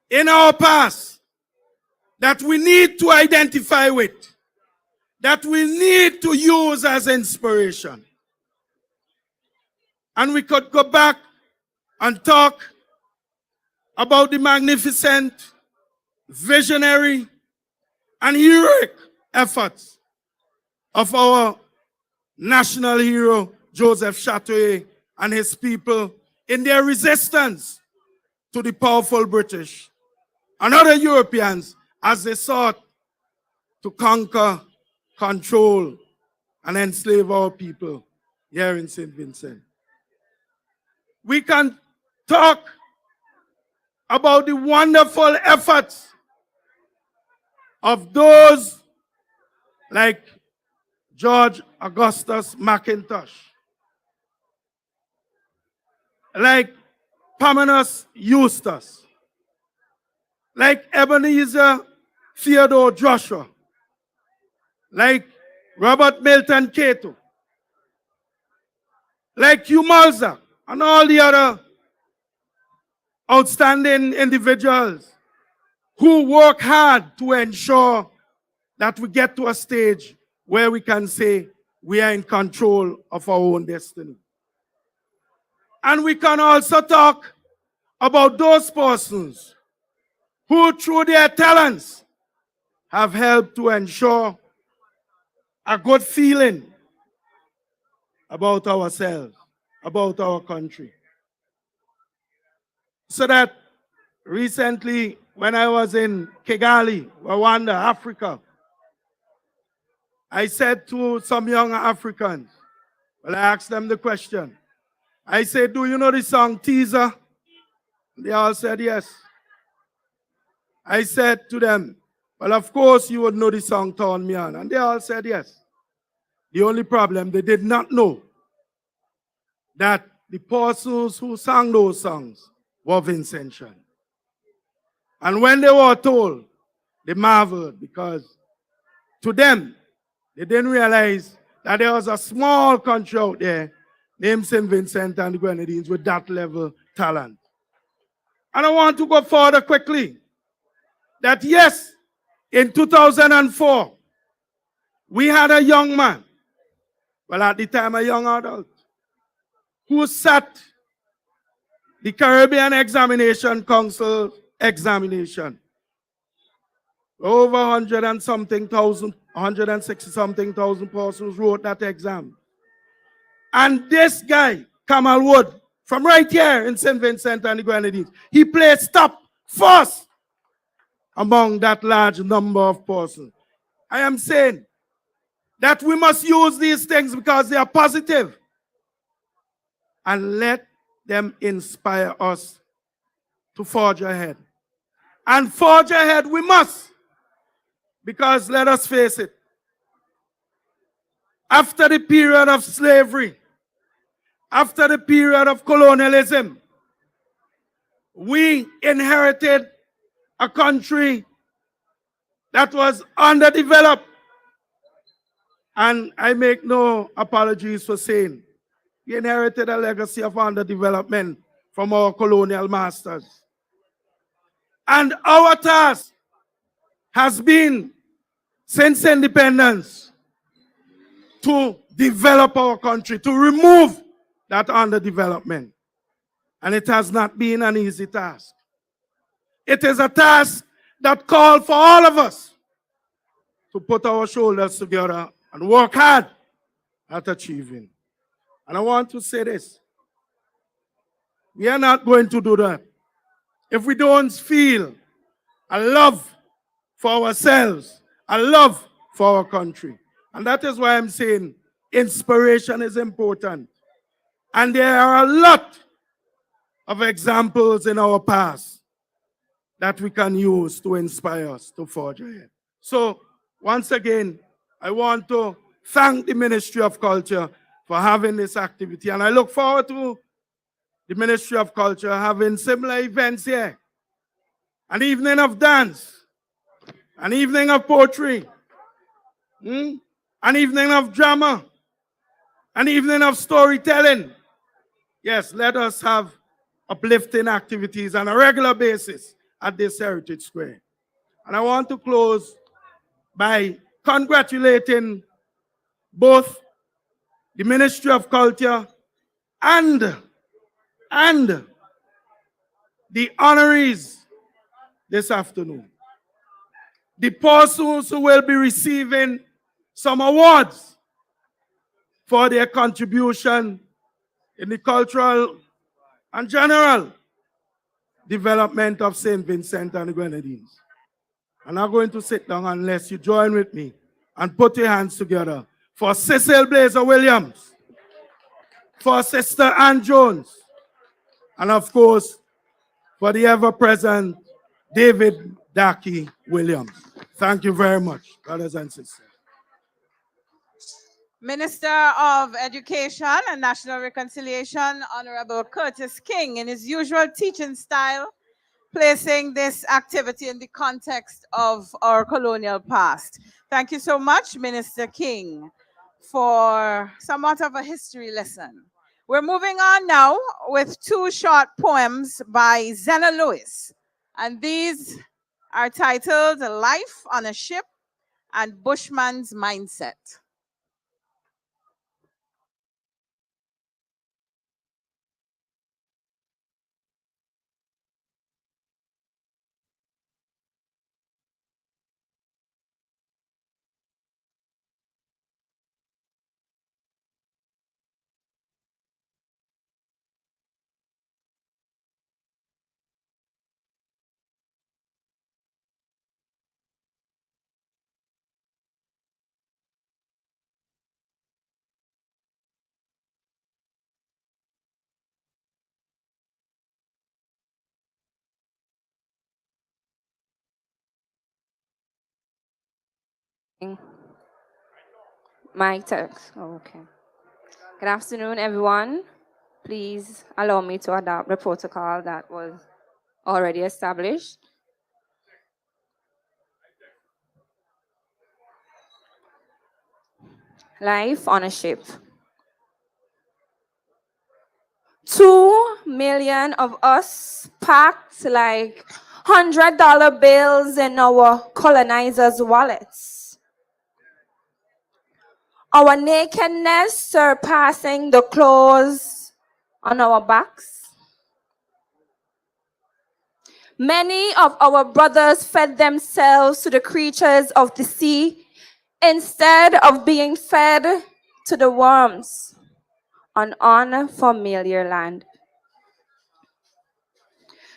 in our past that we need to identify with, that we need to use as inspiration. And we could go back and talk about the magnificent, visionary, and heroic efforts of our national hero, Joseph Chatoyer, and his people in their resistance to the powerful British and other Europeans as they sought to conquer, control, and enslave our people here in St. Vincent. We can talk about the wonderful efforts of those like George Augustus McIntosh, like Pamanus Eustace, like Ebenezer Theodore Joshua, like Robert Milton Cato, like Hugh Mulzer, and all the other outstanding individuals who work hard to ensure that we get to a stage where we can say we are in control of our own destiny. And we can also talk about those persons who, through their talents, have helped to ensure a good feeling about ourselves, about our country. So that recently, when I was in Kigali, Rwanda, Africa, I said to some young Africans, well, I asked them the question. I said, do you know the song Teaser? They all said yes. I said to them, Well, of course, you would know the song Turn Me On. And they all said yes. The only problem, they did not know that the persons who sang those songs were Vincentian. And when they were told, they marveled because to them, they didn't realize that there was a small country out there named St. Vincent and the Grenadines with that level talent. And I want to go further quickly. That yes, in 2004, we had a young man, well at the time a young adult, who sat the Caribbean Examination Council examination. Over 100 and something thousand, 160 something thousand persons wrote that exam. And this guy, Kamal Wood, from right here in St. Vincent and the Grenadines, he placed top first among that large number of persons. I am saying that we must use these things because they are positive and let them inspire us to forge ahead. And forge ahead we must, because let us face it, after the period of slavery, after the period of colonialism, we inherited a country that was underdeveloped. And I make no apologies for saying we inherited a legacy of underdevelopment from our colonial masters. And our task has been, since independence, to develop our country, to remove that underdevelopment. And it has not been an easy task. It is a task that calls for all of us to put our shoulders together and work hard at achieving. And I want to say this. We are not going to do that if we don't feel a love for ourselves, a love for our country. And that is why I'm saying inspiration is important. And there are a lot of examples in our past that we can use to inspire us to forge ahead. So, once again, I want to thank the Ministry of Culture for having this activity. And I look forward to the Ministry of Culture having similar events here. An evening of dance, an evening of poetry, an evening of drama, an evening of storytelling. Yes, let us have uplifting activities on a regular basis at this Heritage Square. And I want to close by congratulating both the Ministry of Culture and the honorees this afternoon. The persons who will be receiving some awards for their contribution in the cultural and general development of St. Vincent and the Grenadines. I'm not going to sit down unless you join with me and put your hands together for Cecil Blazer Williams, for Sister Ann Jones, and of course, for the ever-present David Daki Williams. Thank you very much, brothers and sisters. Minister of Education and National Reconciliation, Honorable Curtis King, in his usual teaching style, placing this activity in the context of our colonial past. Thank you so much, Minister King, for somewhat of a history lesson. We're moving on now with two short poems by Zena Lewis, and these are titled Life on a Ship and Bushman's Mindset. Mic text. Oh, okay. Good afternoon, everyone. Please allow me to adopt the protocol that was already established. Life on a ship. 2 million of us packed like $100 bills in our colonizers' wallets. Our nakedness surpassing the clothes on our backs. Many of our brothers fed themselves to the creatures of the sea instead of being fed to the worms on unfamiliar land.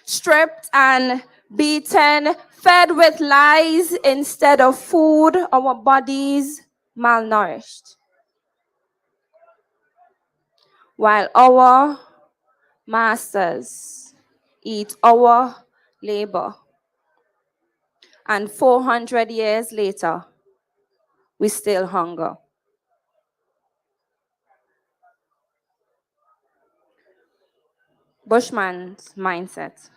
Stripped and beaten, fed with lies instead of food, our bodies malnourished. While our masters eat our labor. And 400 years later, we still hunger. Bushman's mindset.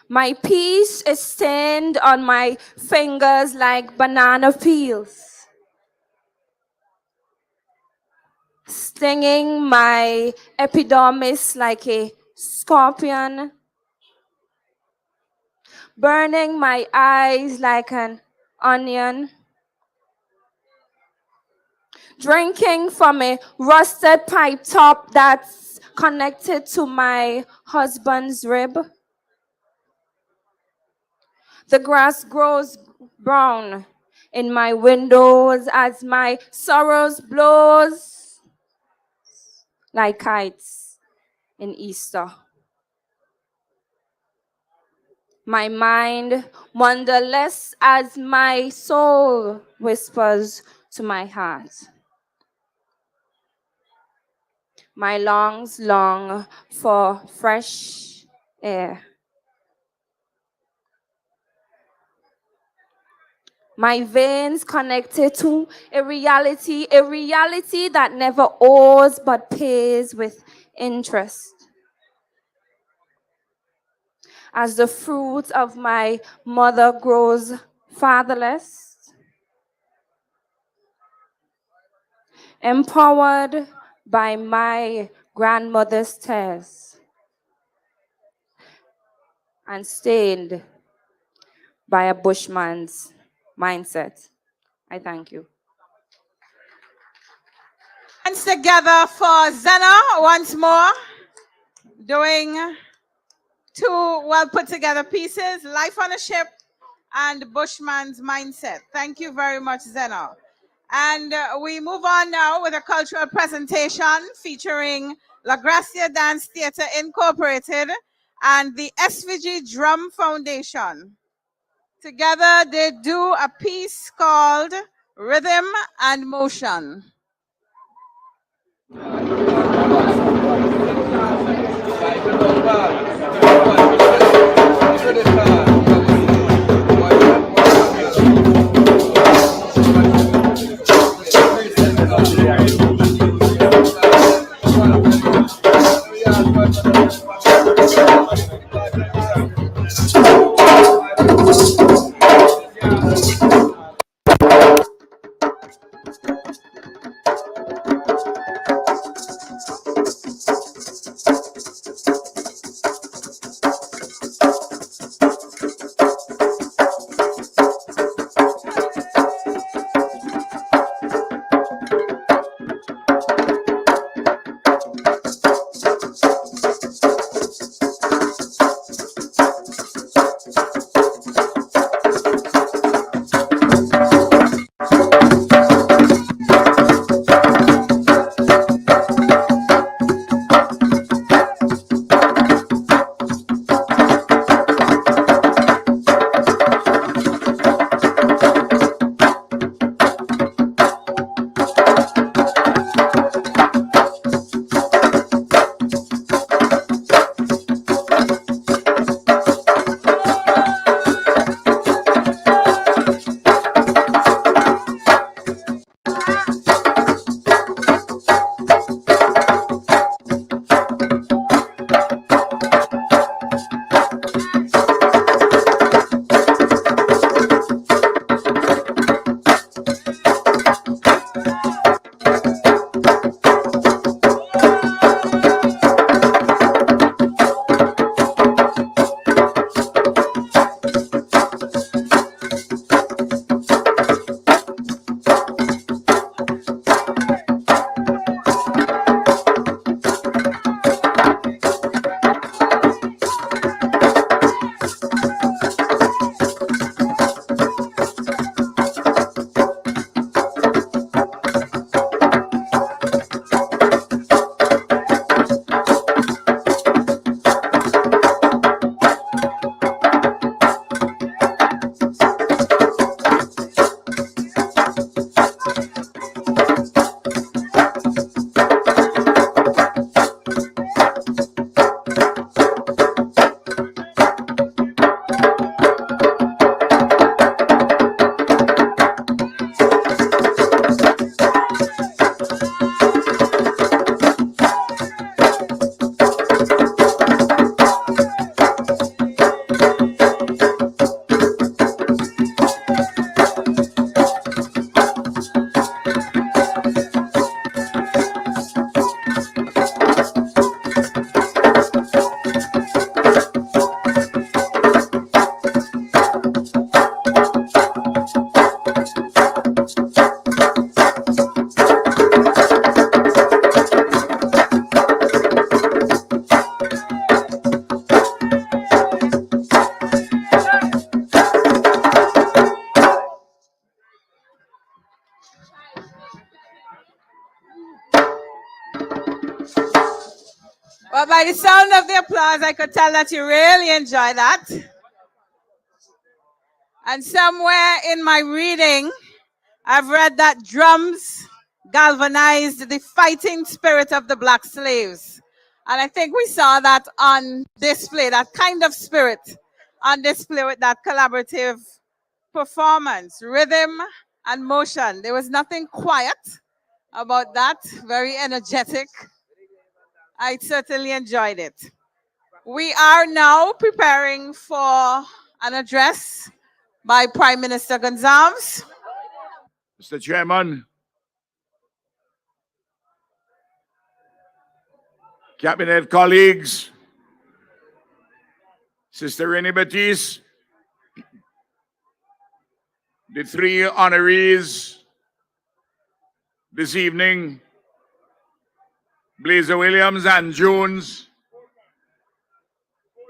My peace is stained on my fingers like banana peels, stinging my epidermis like a scorpion, burning my eyes like an onion, drinking from a rusted pipe top that's connected to my husband's rib. The grass grows brown in my windows as my sorrows blows like kites in Easter. My mind wonderless as my soul whispers to my heart. My lungs long for fresh air. My veins connected to a reality that never owes but pays with interest. As the fruit of my mother grows fatherless, empowered by my grandmother's tears, and stained by a bushman's mindset. I thank you. Hands together for Zena once more, doing two well put together pieces, Life on a Ship and Bushman's Mindset. Thank you very much, Zena. And we move on now with a cultural presentation featuring La Gracia Dance Theatre Incorporated and the SVG Drum Foundation. Together, they do a piece called Rhythm and Motion. Well, by the sound of the applause, I could tell that you really enjoy that. And somewhere in my reading, I've read that drums galvanized the fighting spirit of the black slaves. And I think we saw that on display, that kind of spirit on display with that collaborative performance, rhythm and motion. There was nothing quiet about that, very energetic. I certainly enjoyed it. We are now preparing for an address by Prime Minister Gonzalez. Mr. Chairman, Cabinet colleagues, Sister Renee Batiste, the three honorees this evening, Blazer Williams and Jones,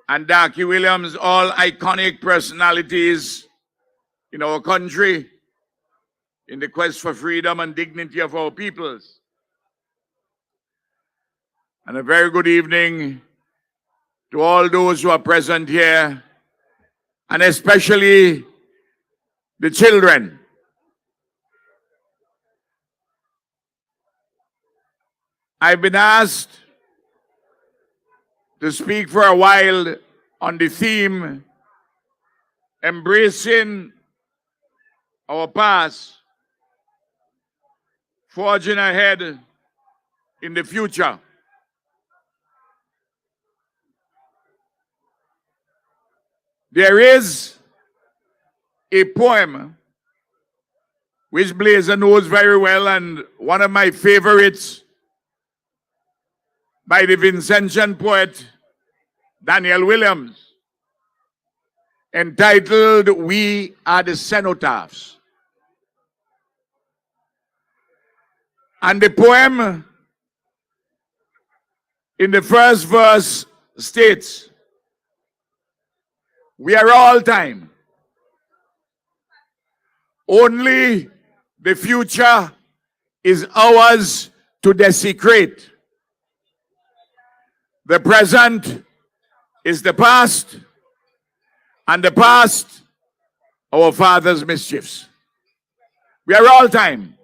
and Darky Williams, all iconic personalities in our country in the quest for freedom and dignity of our peoples. And a very good evening to all those who are present here, and especially the children. I've been asked to speak for a while on the theme, embracing our past, forging ahead in the future. There is a poem which Blazer knows very well, and one of my favorites by the Vincentian poet Daniel Williams, entitled "We Are the Cenotaphs." And the poem in the first verse states, "We are all time. Only the future is ours to desecrate. The present is the past, and the past, our fathers' mischiefs. We are all time.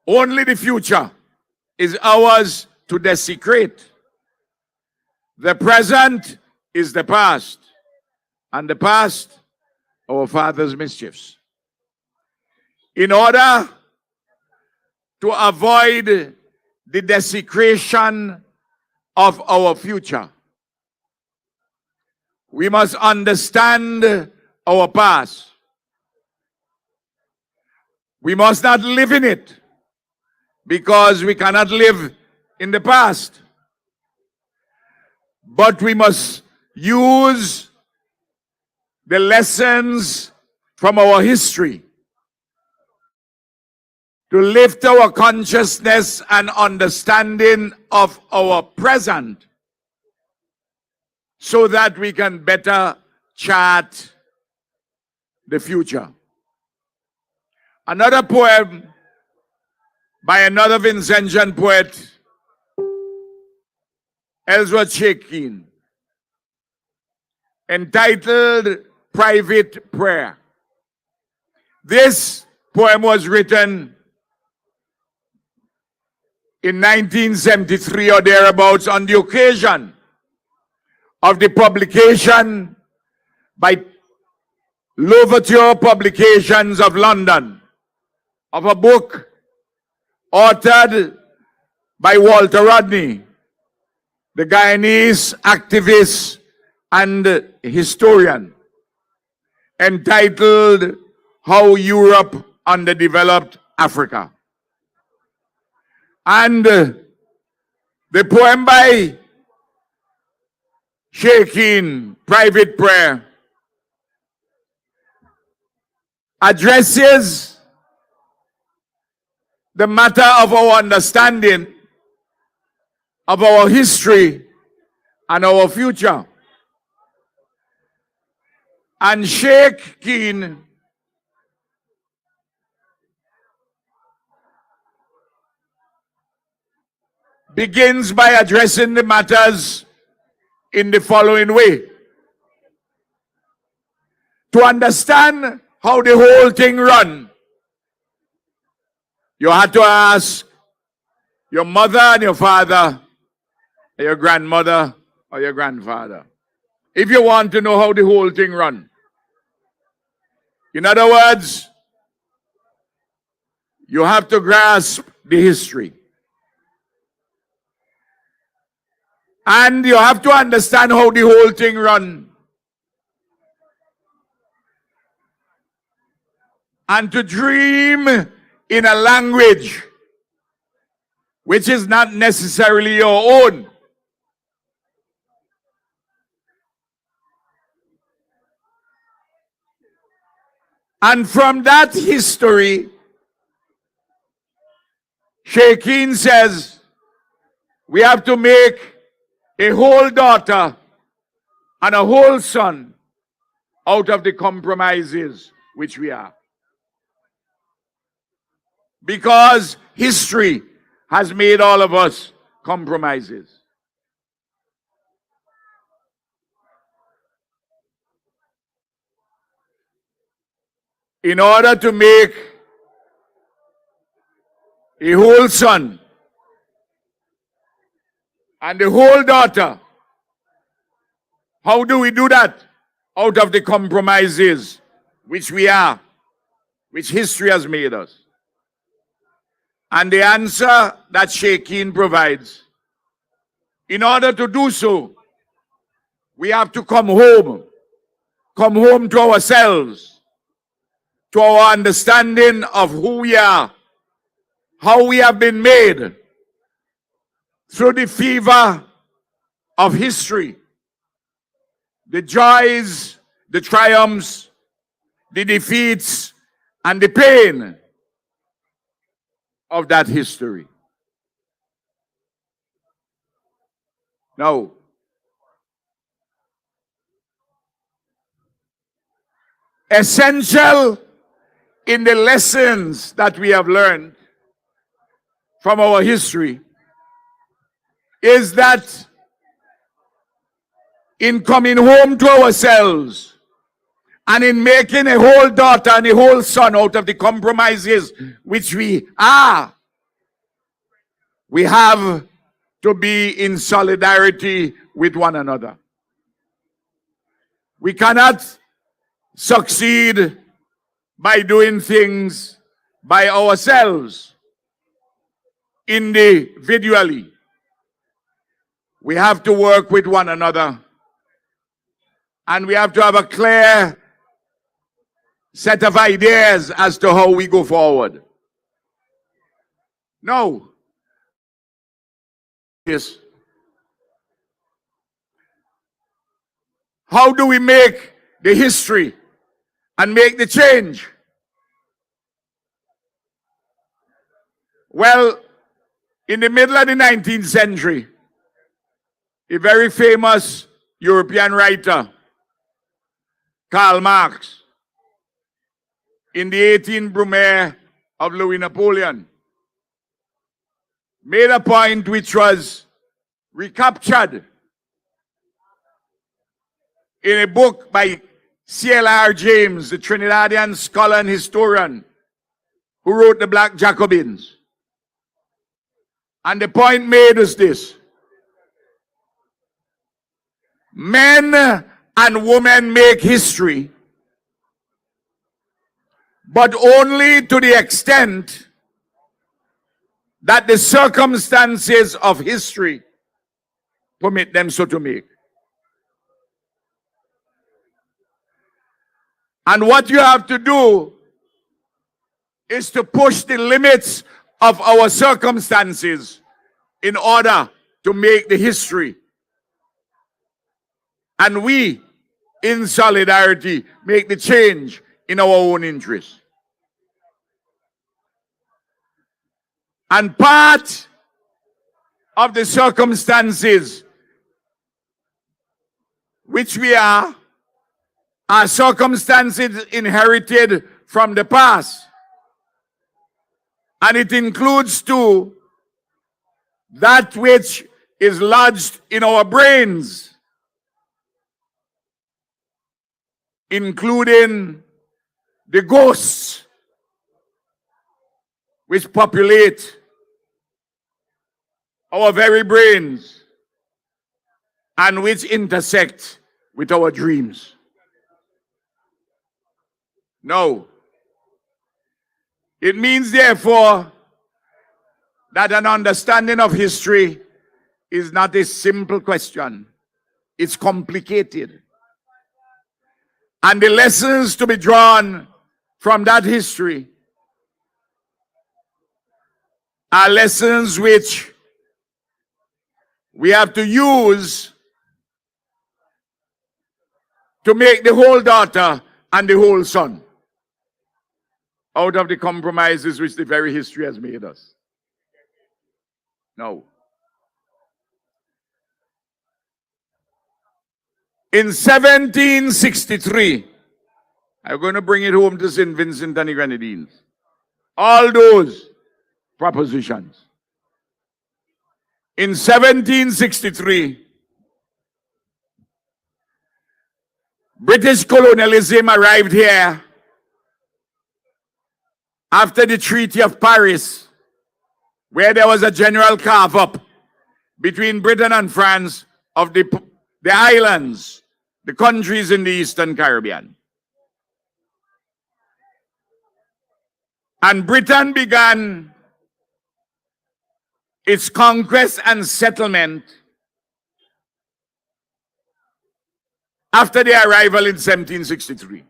Only the future is ours to desecrate. The present is the past, and the past, our fathers' mischiefs. In order to avoid the desecration of our future, we must understand our past. We must not live in it, because we cannot live in the past. But we must use the lessons from our history to lift our consciousness and understanding of our present, so that we can better chart the future. Another poem by another Vincentian poet, Ellsworth Shakin, entitled "Private Prayer." This poem was written in 1973 or thereabouts, on the occasion of the publication by Louverture Publications of London of a book authored by Walter Rodney, the Guyanese activist and historian, entitled "How Europe Underdeveloped Africa." And the poem by Shakin, "Private Prayer," addresses the matter of our understanding of our history and our future. And Shakin begins by addressing the matters in the following way. To understand how the whole thing runs, you had to ask your mother and your father, or your grandmother or your grandfather, if you want to know how the whole thing runs. In other words, you have to grasp the history. And you have to understand how the whole thing runs. And to dream in a language which is not necessarily your own. And from that history, Sheikhin says, we have to make a whole daughter and a whole son out of the compromises which we are. Because history has made all of us compromises. In order to make a whole son and a whole daughter, how do we do that? Out of the compromises which we are, which history has made us. And the answer that Sheikhin provides, in order to do so, we have to come home to ourselves, to our understanding of who we are, how we have been made through the fever of history, the joys, the triumphs, the defeats, and the pain of that history. Now, essential in the lessons that we have learned from our history is that in coming home to ourselves and in making a whole daughter and a whole son out of the compromises which we are, we have to be in solidarity with one another. We cannot succeed by doing things by ourselves, individually. We have to work with one another, and we have to have a clear set of ideas as to how we go forward. No. Yes. How do we make the history and make the change? Well, in the middle of the 19th century, a very famous European writer, Karl Marx, in the 18 Brumaire of Louis Napoleon, made a point which was recaptured in a book by C.L.R. James, the Trinidadian scholar and historian who wrote The Black Jacobins. And the point made is this: men and women make history, but only to the extent that the circumstances of history permit them so to make. And what you have to do is to push the limits of our circumstances in order to make the history. And we, in solidarity, make the change in our own interest. And part of the circumstances which we are circumstances inherited from the past. And it includes too that which is lodged in our brains, including the ghosts which populate our very brains and which intersect with our dreams. No. It means, therefore, that an understanding of history is not a simple question. It's complicated. And the lessons to be drawn from that history are lessons which we have to use to make the whole daughter and the whole son out of the compromises which the very history has made us. No. In 1763, I'm going to bring it home to St. Vincent and the Grenadines. All those propositions. In 1763, British colonialism arrived here after the Treaty of Paris, where there was a general carve-up between Britain and France of the islands, the countries in the Eastern Caribbean. And Britain began its conquest and settlement after their arrival in 1763.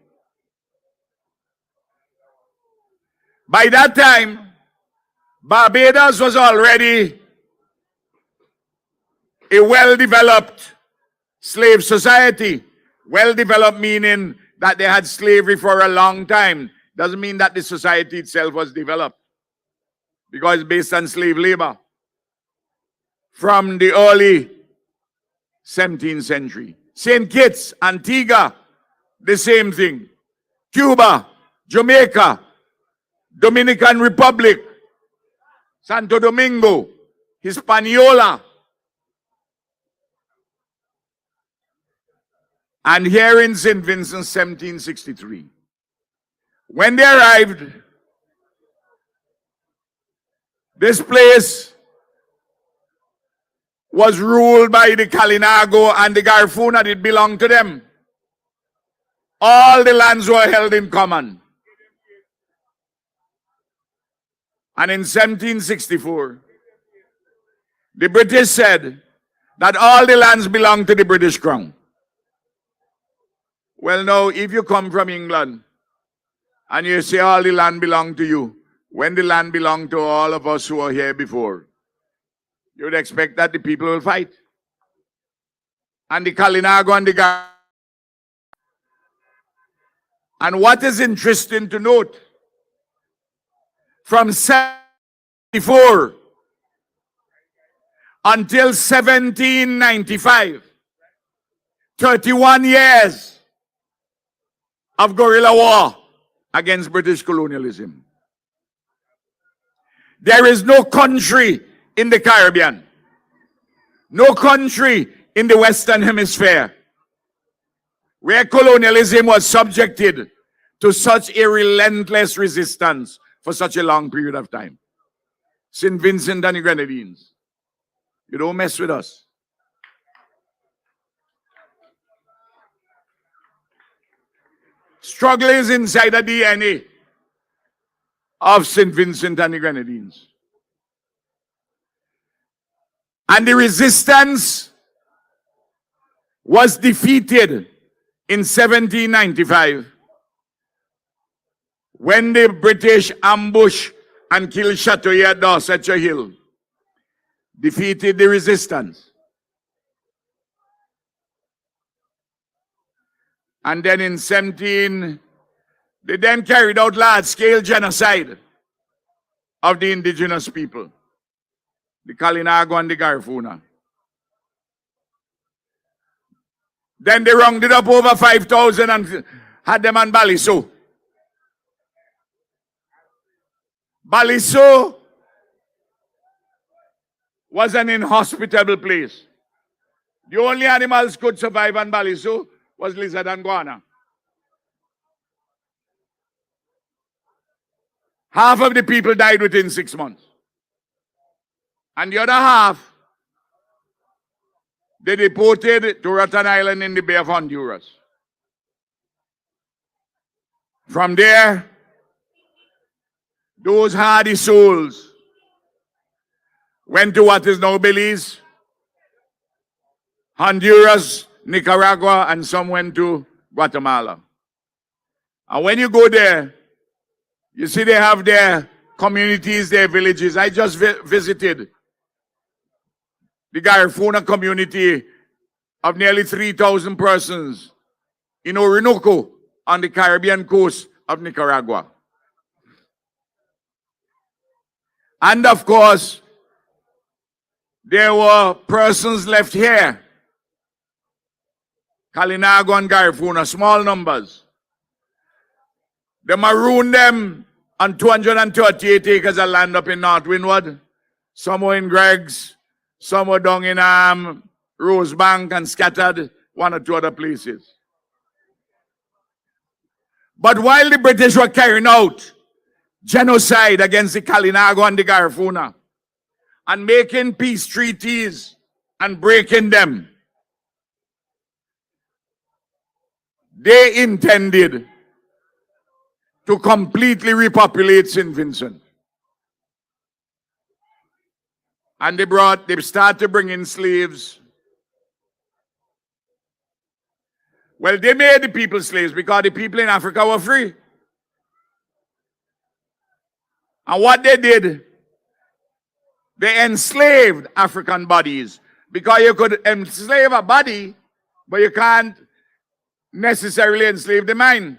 By that time, Barbados was already a well-developed slave society. Well-developed meaning that they had slavery for a long time. Doesn't mean that the society itself was developed, because it's based on slave labor from the early 17th century. St. Kitts, Antigua, the same thing. Cuba, Jamaica, Dominican Republic, Santo Domingo, Hispaniola. And here in St. Vincent, 1763. When they arrived, this place was ruled by the Kalinago and the Garifuna. It belonged to them. All the lands were held in common. And in 1764, the British said that all the lands belong to the British Crown. Well, now, if you come from England and you say all the land belong to you, when the land belonged to all of us who were here before, you would expect that the people will fight. And the Kalinago and the Gar. And what is interesting to note, from 1774 until 1795, 31 years of guerrilla war against British colonialism. There is no country in the Caribbean, no country in the Western Hemisphere where colonialism was subjected to such a relentless resistance for such a long period of time. St. Vincent and the Grenadines. You don't mess with us. Struggle is inside the DNA of St. Vincent and the Grenadines. And the resistance was defeated in 1795 when the British ambushed and killed Chateauguay at Dorsetshire Hill. Defeated the resistance. And then in they then carried out large-scale genocide of the indigenous people, the Kalinago and the Garifuna. Then they rounded up over 5,000 and had them on Baliso. Baliso was an inhospitable place. The only animals could survive on Balisu was lizard and guana. Half of the people died within 6 months. And the other half, they deported to Rotten Island in the Bay of Honduras. From there, those hardy souls went to what is now Belize, Honduras, Nicaragua, and some went to Guatemala. And when you go there, you see they have their communities, their villages. I just visited the Garifuna community of nearly 3,000 persons in Orinoco on the Caribbean coast of Nicaragua. And of course, there were persons left here, Kalinago and Garifuna, small numbers. They marooned them on 238 acres of land up in North Windward. Some were in Greg's, some were down in Rosebank and scattered one or two other places. But while the British were carrying out genocide against the Kalinago and the Garifuna and making peace treaties and breaking them, they intended to completely repopulate St. Vincent. And they started bringing slaves. Well, they made the people slaves because the people in Africa were free. And what they did, they enslaved African bodies. Because you could enslave a body, but you can't necessarily enslave the mind.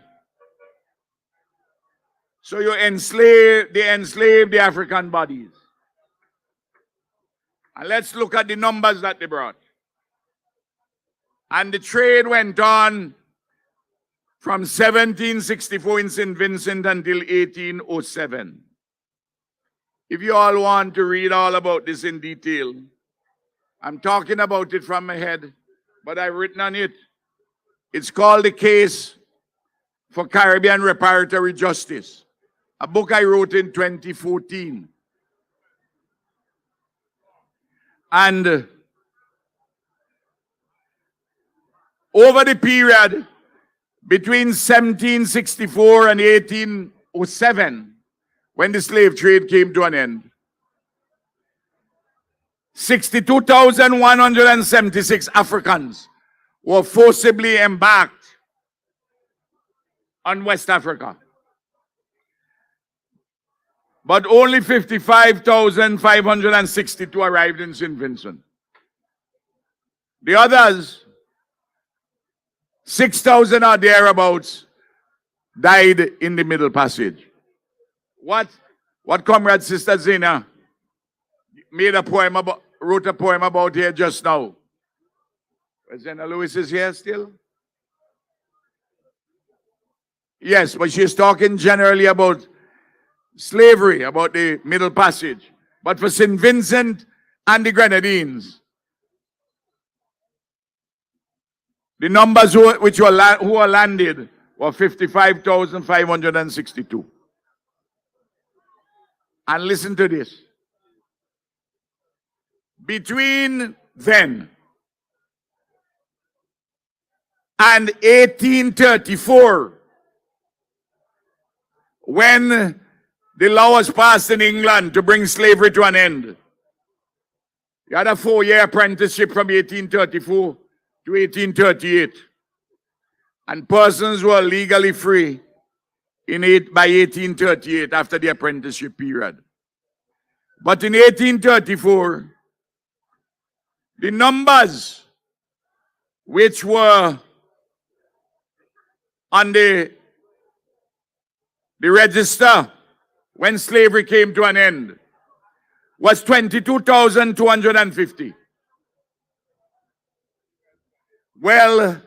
So they enslaved the African bodies. And let's look at the numbers that they brought. And the trade went on from 1764 in St. Vincent until 1807. If you all want to read all about this in detail, I'm talking about it from my head, but I've written on it. It's called The Case for Caribbean Reparatory Justice, a book I wrote in 2014. And over the period between 1764 and 1807, when the slave trade came to an end, 62,176 Africans were forcibly embarked on West Africa. But only 55,562 arrived in St. Vincent. The others, 6,000 or thereabouts, died in the Middle Passage. What Comrade Sister Zina wrote a poem about here just now. Zena Lewis is here still? Yes, but she's talking generally about slavery, about the Middle Passage. But for St. Vincent and the Grenadines, the numbers who were landed were 55,562. And listen to this. Between then and 1834, when the law was passed in England to bring slavery to an end, you had a 4-year apprenticeship from 1834 to 1838. And persons were legally free by 1838 after the apprenticeship period. But in 1834, the numbers which were on the register when slavery came to an end was 22,250. Well,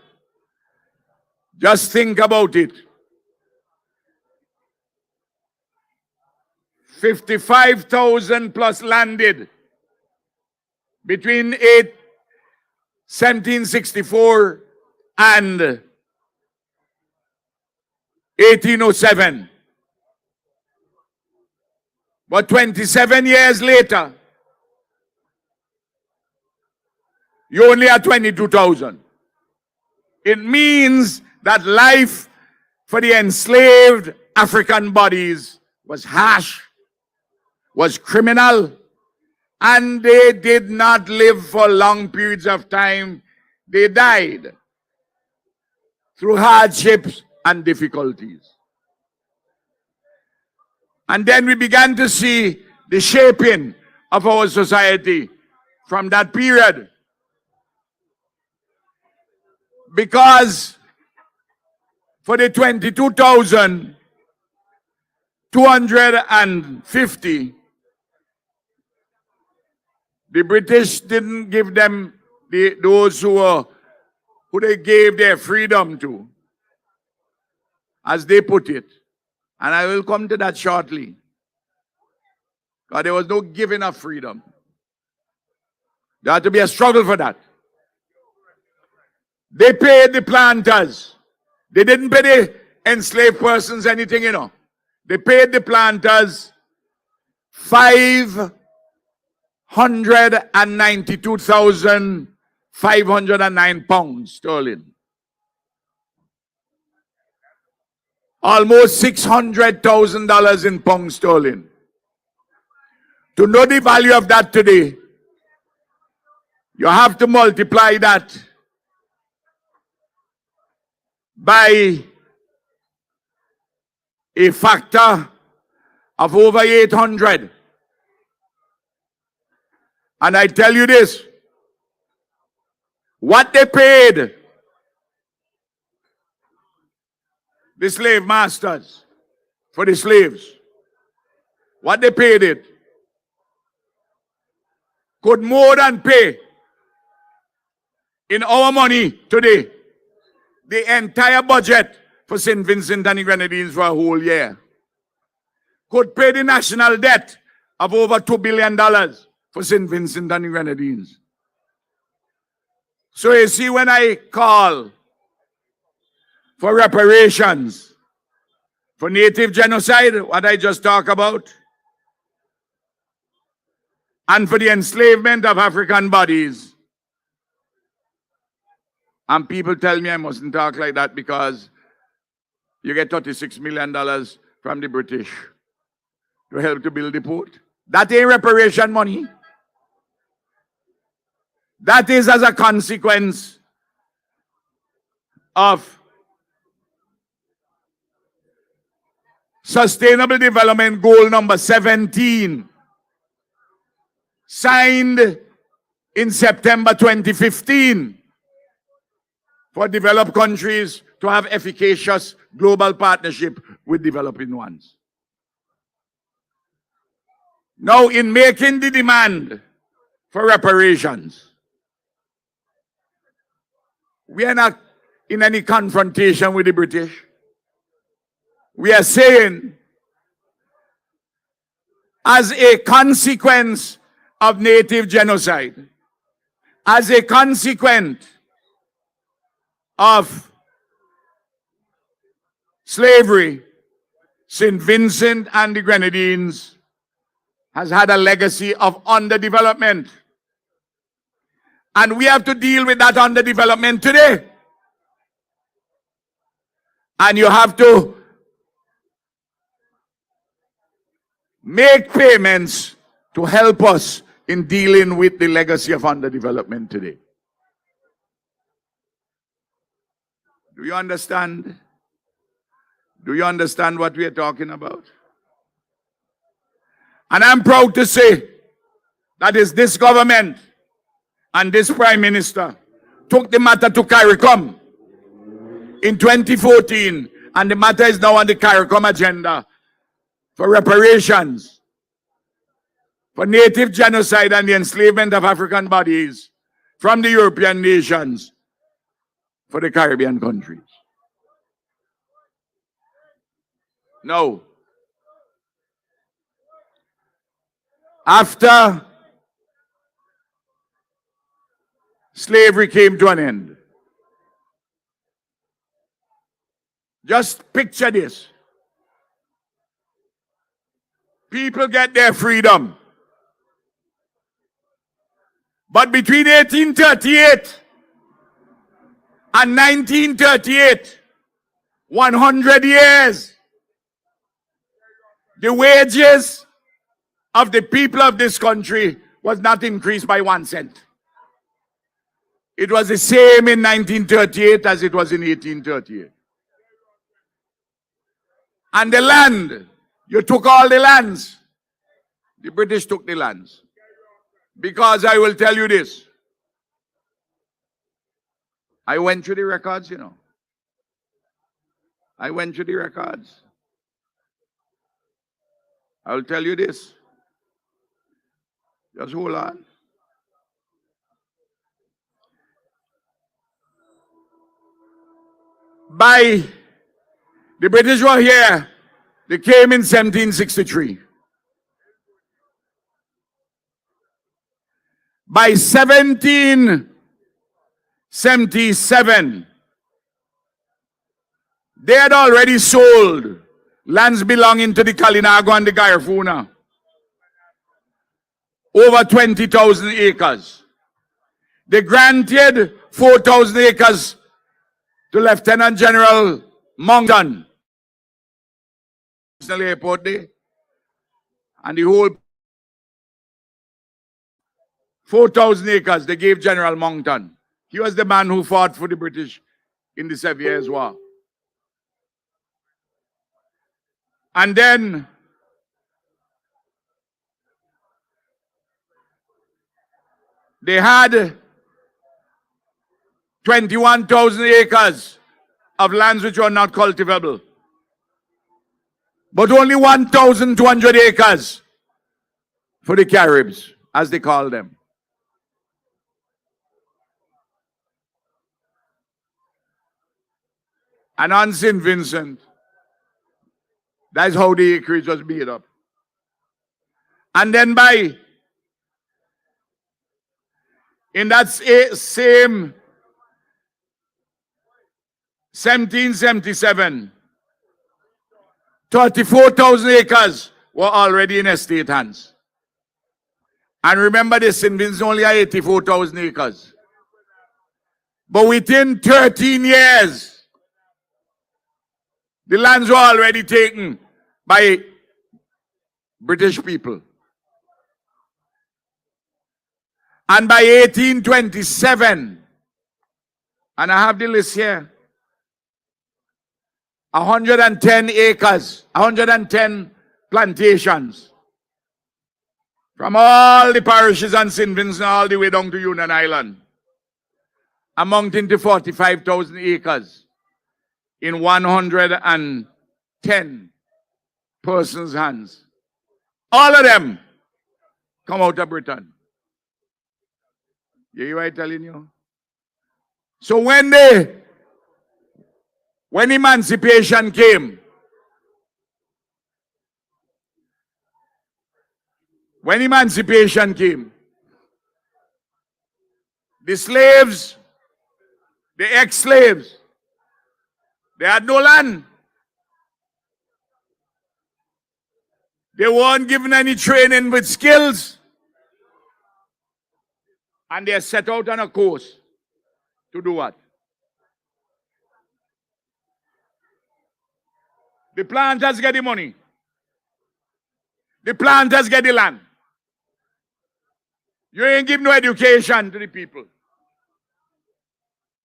just think about it. 55,000 plus landed between 1764 and 1807. But 27 years later, you only have 22,000. It means that life for the enslaved African bodies was harsh, was criminal, and they did not live for long periods of time. They died through hardships and difficulties. And then we began to see the shaping of our society from that period. Because for the 22,250, the British didn't give them those who they gave their freedom to, as they put it. And I will come to that shortly. Because there was no giving of freedom. There had to be a struggle for that. They paid the planters. They didn't pay the enslaved persons anything, They paid the planters 592,509 pounds sterling. Almost $600,000 in pounds sterling. To know the value of that today, you have to multiply that by a factor of over 800. And I tell you this, what they paid the slave masters for the slaves, what they paid it, could more than pay in our money today the entire budget for St. Vincent and the Grenadines for a whole year. Could pay the national debt of over $2 billion for St. Vincent and the Grenadines. So you see, when I call for reparations for native genocide, what I just talked about, and for the enslavement of African bodies, and people tell me I mustn't talk like that because you get $36 million from the British to help to build the port. That ain't reparation money. That is as a consequence of Sustainable Development Goal number 17, signed in September 2015 for developed countries to have efficacious global partnership with developing ones. Now, in making the demand for reparations, we are not in any confrontation with the British. We are saying, as a consequence of native genocide, as a consequence of slavery, St. Vincent and the Grenadines has had a legacy of underdevelopment. And we have to deal with that underdevelopment today. And you have to make payments to help us in dealing with the legacy of underdevelopment today. Do you understand? Do you understand what we are talking about? And I'm proud to say that is this government and this Prime Minister took the matter to CARICOM in 2014, and the matter is now on the CARICOM agenda for reparations for native genocide and the enslavement of African bodies from the European nations for the Caribbean countries. Now, after slavery came to an end. Just picture this. People get their freedom. But between 1838 and 1938, 100 years, the wages of the people of this country was not increased by 1 cent. It was the same in 1938 as it was in 1838. And the land, you took all the lands. The British took the lands. Because I will tell you this. I went through the records, you know. I went through the records. I will tell you this. Just hold on. The British were here. They came in 1763. By 1777, they had already sold lands belonging to the Kalinago and the Garifuna. Over 20,000 acres. They granted 4,000 acres to Lieutenant General Monckton. Airport there. And the whole 4,000 acres they gave General Monckton. He was the man who fought for the British in the 7 Years' War. And then they had 21,000 acres of lands which were not cultivable. But only 1,200 acres for the Caribs, as they call them. And on St. Vincent, that's how the acreage was made up. And then in that same 1777, 34,000 acres were already in estate hands. And remember, the St. Vincent only had 84,000 acres. But within 13 years, the lands were already taken by British people. And by 1827, and I have the list here, 110 acres, 110 plantations from all the parishes on St. Vincent all the way down to Union Island, amounting to 45,000 acres in 110 persons' hands. All of them come out of Britain. You hear what I'm telling you? So when emancipation came, the slaves, the ex-slaves, they had no land. They weren't given any training with skills. And they set out on a course to do what? The planters get the money. The planters get the land. You ain't give no education to the people.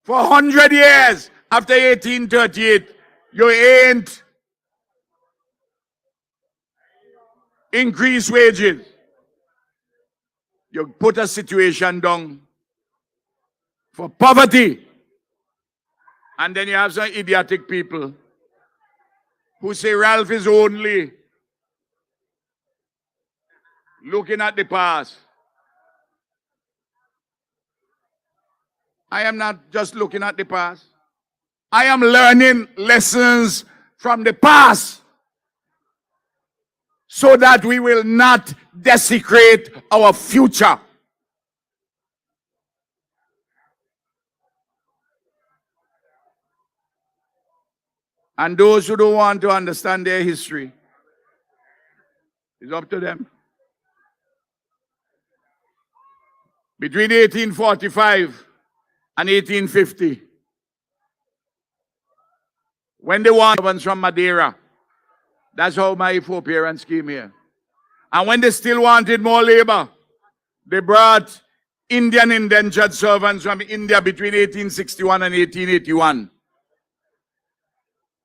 For 100 years after 1838, you ain't increased wages. You put a situation down for poverty. And then you have some idiotic people who say Ralph is only looking at the past. I am not just looking at the past. I am learning lessons from the past so that we will not desecrate our future. And those who don't want to understand their history, it's up to them. Between 1845 and 1850, when they want servants from Madeira, that's how my foreparents came here. And when they still wanted more labor, they brought Indian indentured servants from India between 1861 and 1881.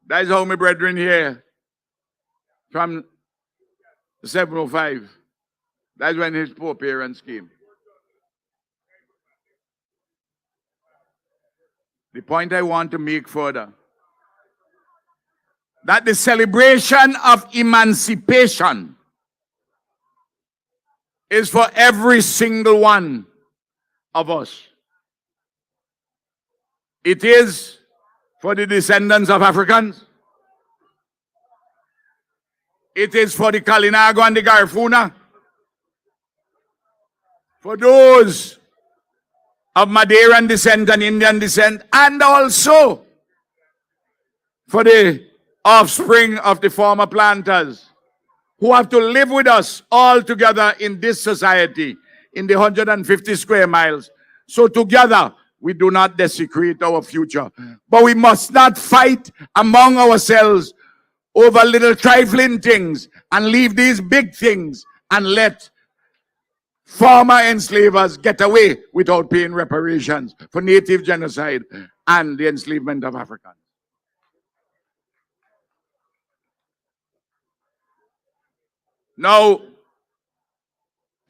That is how my brethren here from 705. That's when his foreparents came. The point I want to make further, that the celebration of emancipation is for every single one of us. It is for the descendants of Africans. It is for the Kalinago and the Garifuna. For those of Madeiran descent and Indian descent, and also for the offspring of the former planters who have to live with us all together in this society, in the 150 square miles. So together, we do not desecrate our future. But we must not fight among ourselves over little trifling things and leave these big things and let former enslavers get away without paying reparations for native genocide and the enslavement of Africans. Now,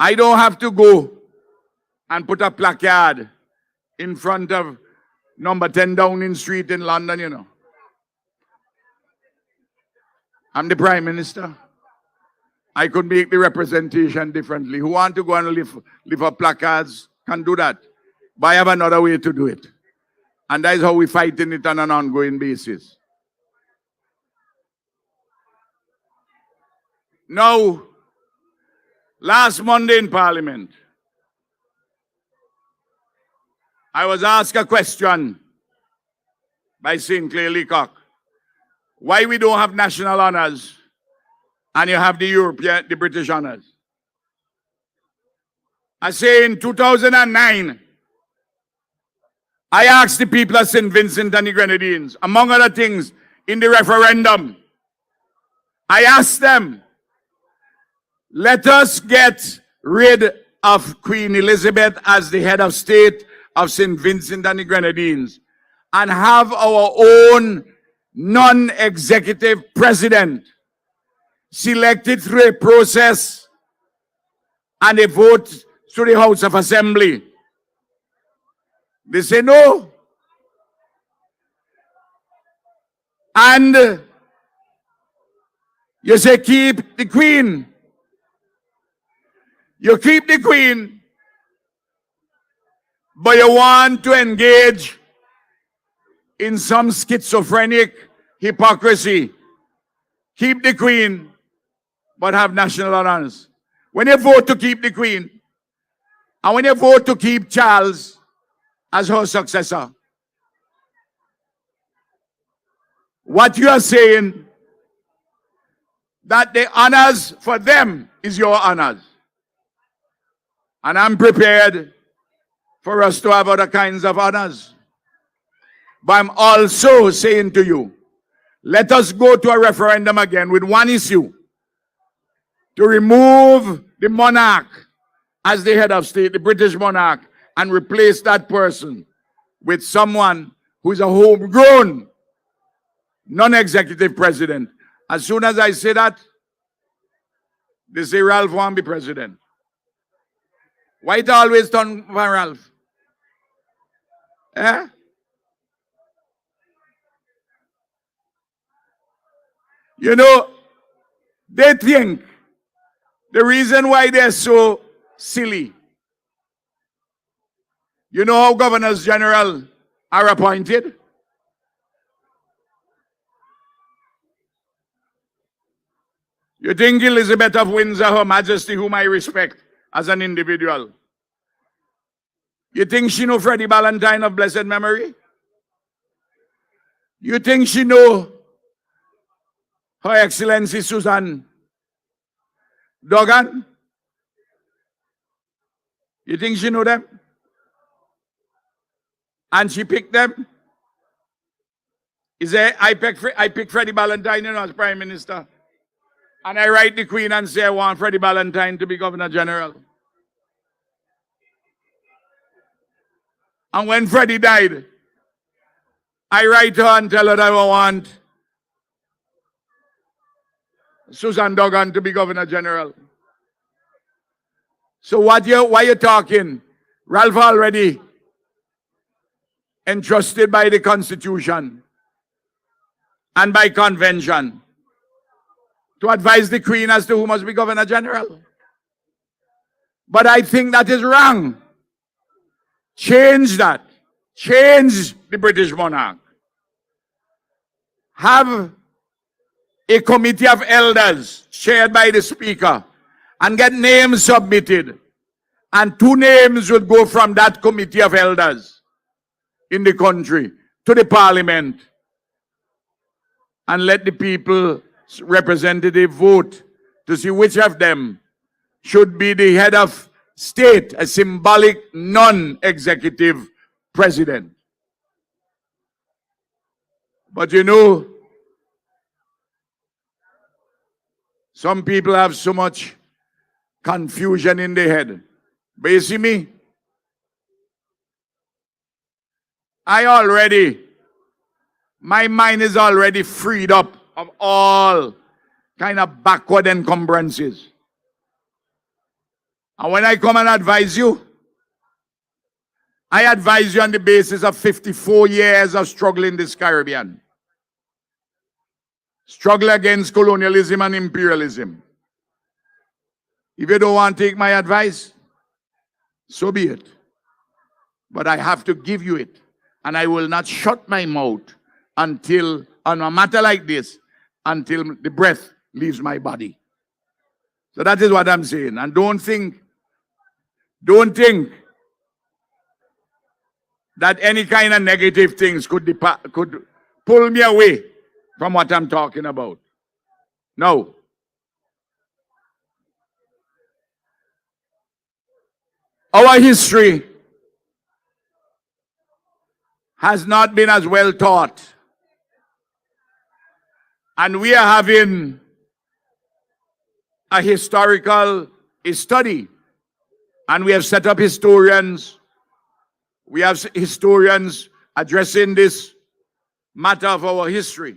I don't have to go and put a placard in front of number 10 Downing Street in London, you know. I'm the Prime Minister. I could make the representation differently. Who want to go and lift up placards can do that. But I have another way to do it. And that is how we're fighting it on an ongoing basis. Now, last Monday in Parliament, I was asked a question by St. Clair Leacock. Why we don't have national honors and you have the British honors? I say in 2009, I asked the people of St. Vincent and the Grenadines, among other things, in the referendum, I asked them, let us get rid of Queen Elizabeth as the head of state of St. Vincent and the Grenadines and have our own non-executive president selected through a process and a vote through the House of Assembly. They say no. And you say keep the Queen. You keep the Queen, but you want to engage in some schizophrenic hypocrisy. Keep the Queen, but have national honors. When you vote to keep the Queen, and when you vote to keep Charles as her successor, what you are saying, that the honors for them is your honors. And I'm prepared for us to have other kinds of honors. But I'm also saying to you, let us go to a referendum again with one issue: to remove the monarch as the head of state, the British monarch, and replace that person with someone who is a homegrown, non-executive president. As soon as I say that, they say Ralph won't be president. Why it always turn for Ralph? Eh? You know, they think the reason why they're so silly. You know how governors general are appointed? You think Elizabeth of Windsor, Her Majesty, whom I respect as an individual, you think she know Freddie Ballantyne of blessed memory? You think she know Her Excellency Susan Duggan. You think she know them? And she picked them? Is there, I pick Freddie Ballantyne, as Prime Minister. And I write the Queen and say I want Freddie Ballantyne to be Governor General. And when Freddie died, I write her and tell her that I want Susan Duggan to be Governor General. So why you talking? Ralph already entrusted by the Constitution and by convention to advise the Queen as to who must be Governor General. But I think that is wrong. Change that. Change the British monarch. Have a committee of elders chaired by the Speaker and get names submitted. And 2 names would go from that committee of elders in the country to the Parliament. And let the people's representative vote to see which of them should be the head of state, a symbolic non-executive president. But you know, some people have so much confusion in their head. But you see me? My mind is already freed up of all kind of backward encumbrances. And when I come and advise you, I advise you on the basis of 54 years of struggle in this Caribbean. Struggle against colonialism and imperialism. If you don't want to take my advice, so be it. But I have to give you it. And I will not shut my mouth until, on a matter like this, until the breath leaves my body. So that is what I'm saying. And don't think that any kind of negative things could pull me away from what I'm talking about. No. Our history has not been as well taught. And we are having a historical study. And we have set up historians. We have historians addressing this matter of our history.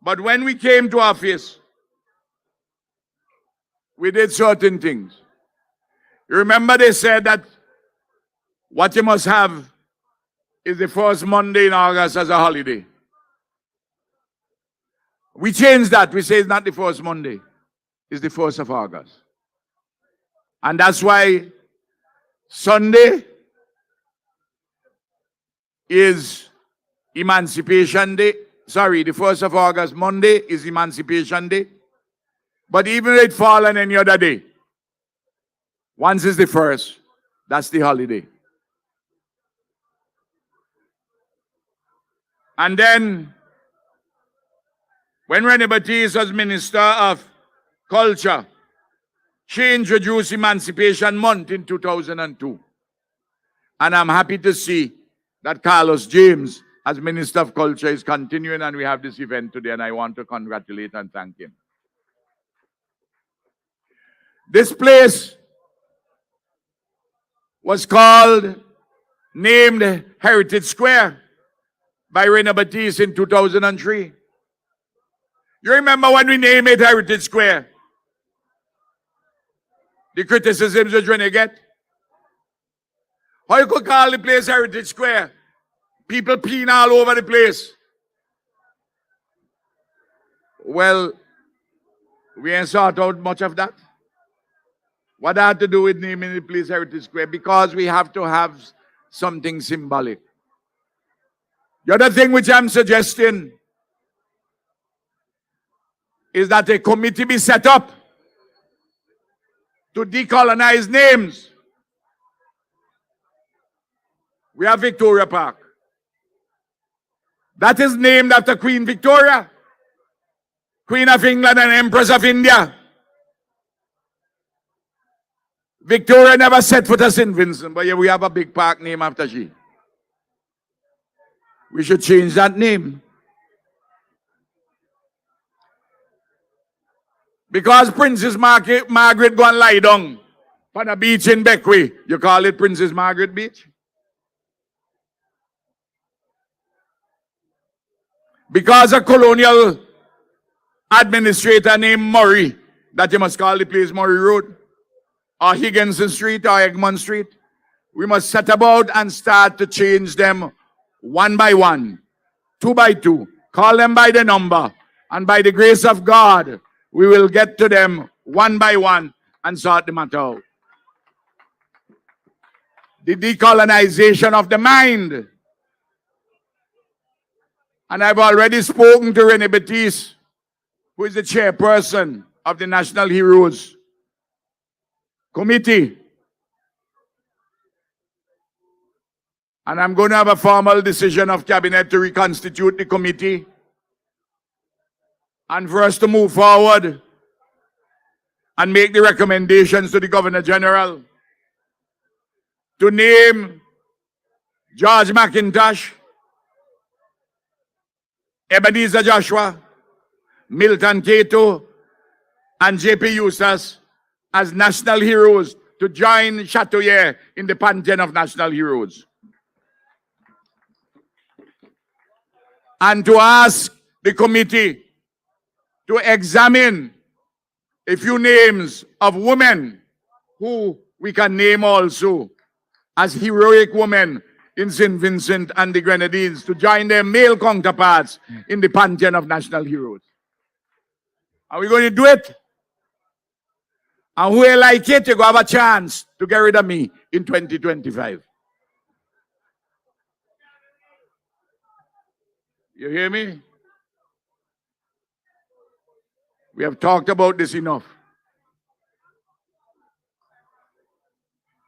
But when we came to office, we did certain things. You remember they said that what you must have is the first Monday in August as a holiday. We changed that. We say it's not the first Monday. It's the 1st of August. And that's why Sunday is Emancipation Day. Sorry, the 1st of August, Monday, is Emancipation Day. But even if it fall on any other day, once is the 1st, that's the holiday. And then, when René Batiste was Minister of Culture, she introduced Emancipation Month in 2002. And I'm happy to see that Carlos James, as Minister of Culture, is continuing, and we have this event today, and I want to congratulate and thank him. This place was named Heritage Square by René Batiste in 2003. You remember when we named it Heritage Square? The criticisms which René get? How you could call the place Heritage Square? People peeing all over the place. Well, we ain't sort out much of that. What that had to do with naming the place Heritage Square? Because we have to have something symbolic. The other thing which I'm suggesting is that a committee be set up to decolonize names. We have Victoria Park. That is named after Queen Victoria, Queen of England and Empress of India. Victoria never set foot as St. Vincent, but yeah, we have a big park named after she. We should change that name. Because Princess Margaret go and lie down on a beach in Beckway, you call it Princess Margaret Beach? Because a colonial administrator named Murray, that you must call the place Murray Road, or Higginson Street, or Egmont Street. We must set about and start to change them one by one, two by two. Call them by the number. And by the grace of God, we will get to them one by one and sort the matter out. The decolonization of the mind. And I've already spoken to Renee Betis, who is the chairperson of the National Heroes Committee. And I'm going to have a formal decision of cabinet to reconstitute the committee and for us to move forward and make the recommendations to the Governor General to name George McIntosh, Ebenezer Joshua, Milton Cato, and J.P. Eustace as national heroes to join Chatoyer in the pantheon of national heroes. And to ask the committee to examine a few names of women who we can name also as heroic women in St. Vincent and the Grenadines to join their male counterparts in the pantheon of national heroes. Are we going to do it? And who will like it, you go have a chance to get rid of me in 2025. You hear me? We have talked about this enough.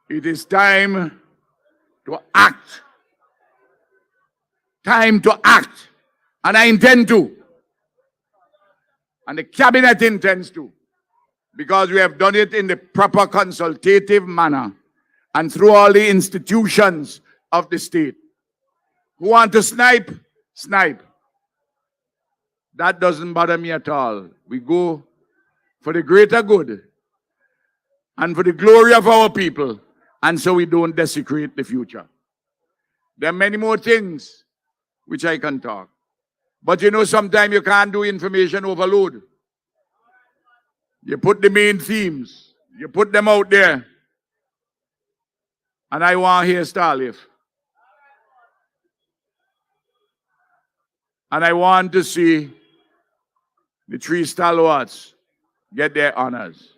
It is time to act. Time to act. And I intend to. And the cabinet intends to. Because we have done it in the proper consultative manner and through all the institutions of the state. Who want to snipe? Snipe. That doesn't bother me at all. We go for the greater good and for the glory of our people, and so we don't desecrate the future. There are many more things which I can talk. But you know, sometimes you can't do information overload. You put the main themes, you put them out there, and I want to hear Starleaf. And I want to see the three stalwarts get their honors.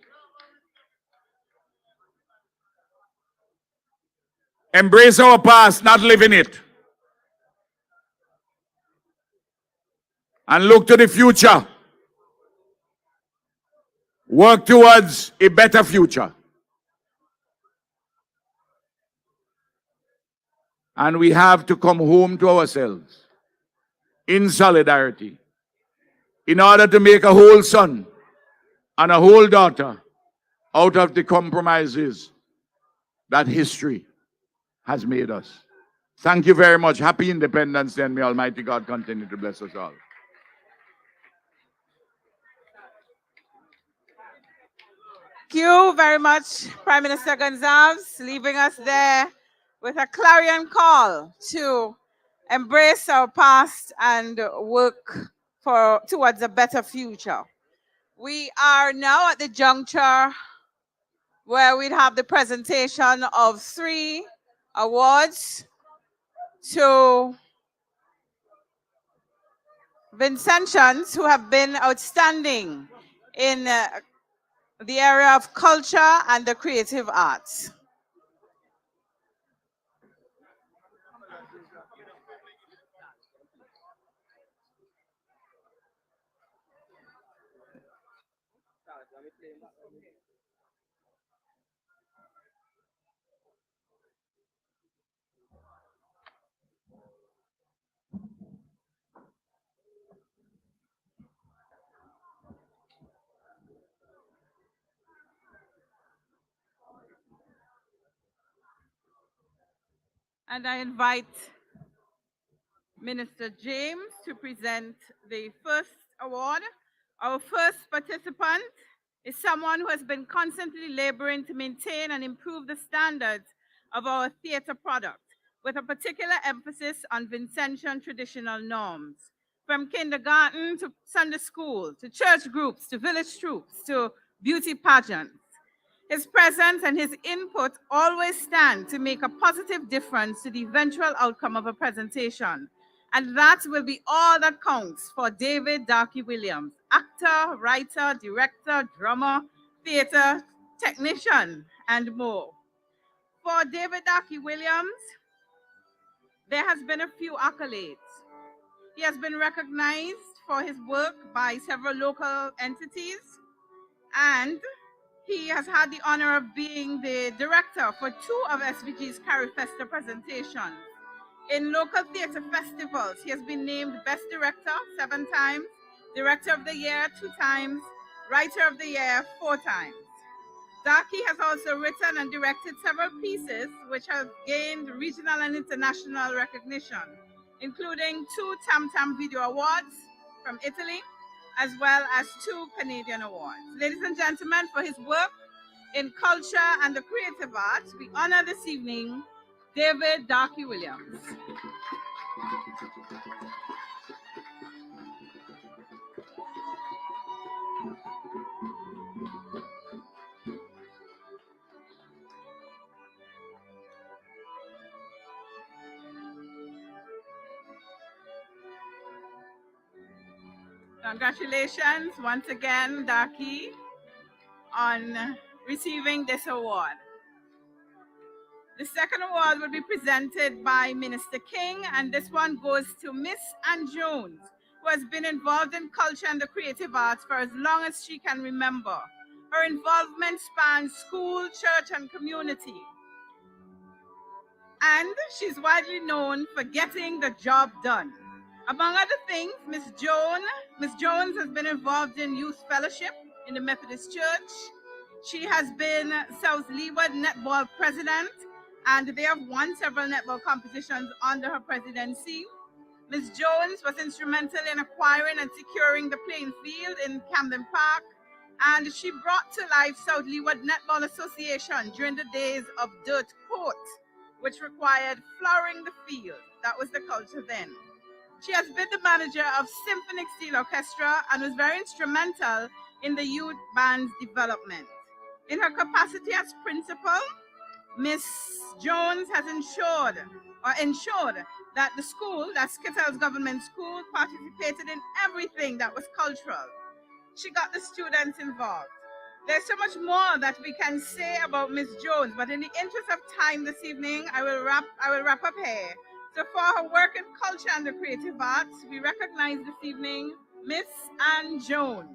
Embrace our past, not live in it. And look to the future. Work towards a better future. And we have to come home to ourselves in solidarity in order to make a whole son and a whole daughter out of the compromises that history has made us. Thank you very much. Happy Independence Day, and may Almighty God continue to bless us all. Thank you very much, Prime Minister Gonzalez, leaving us there with a clarion call to embrace our past and work towards a better future. We are now at the juncture where we'd have the presentation of 3 awards to Vincentians who have been outstanding in the area of culture and the creative arts. And I invite Minister James to present the first award. Our first participant is someone who has been constantly laboring to maintain and improve the standards of our theater product, with a particular emphasis on Vincentian traditional norms. From kindergarten to Sunday school, to church groups, to village troops, to beauty pageants. His presence and his input always stand to make a positive difference to the eventual outcome of a presentation. And that will be all that counts for David Darky Williams, actor, writer, director, drummer, theater, technician, and more. For David Darky Williams, there has been a few accolades. He has been recognized for his work by several local entities, and he has had the honor of being the director for 2 of SVG's Carifesta presentations. In local theater festivals, he has been named Best Director 7 times, Director of the Year 2 times, Writer of the Year 4 times. Darky has also written and directed several pieces which have gained regional and international recognition, including 2 Tam Tam Video Awards from Italy, as well as 2 Canadian awards. Ladies and gentlemen, for his work in culture and the creative arts, we honor this evening David Darky Williams. Congratulations once again, Darky, on receiving this award. The second award will be presented by Minister King, and this one goes to Miss Ann Jones, who has been involved in culture and the creative arts for as long as she can remember. Her involvement spans school, church, and community. And she's widely known for getting the job done. Among other things, Miss Jones has been involved in youth fellowship in the Methodist Church. She has been South Leeward Netball President, and they have won several netball competitions under her presidency. Ms. Jones was instrumental in acquiring and securing the playing field in Camden Park, and she brought to life South Leeward Netball Association during the days of dirt court, which required flooring the field. That was the culture then. She has been the manager of Symphonic Steel Orchestra and was very instrumental in the youth band's development. In her capacity as principal, Miss Jones has ensured that the school, that Skittles Government School, participated in everything that was cultural. She got the students involved. There's so much more that we can say about Miss Jones, but in the interest of time this evening, I will wrap up here. So for her work in culture and the creative arts, we recognize this evening Miss Ann Jones.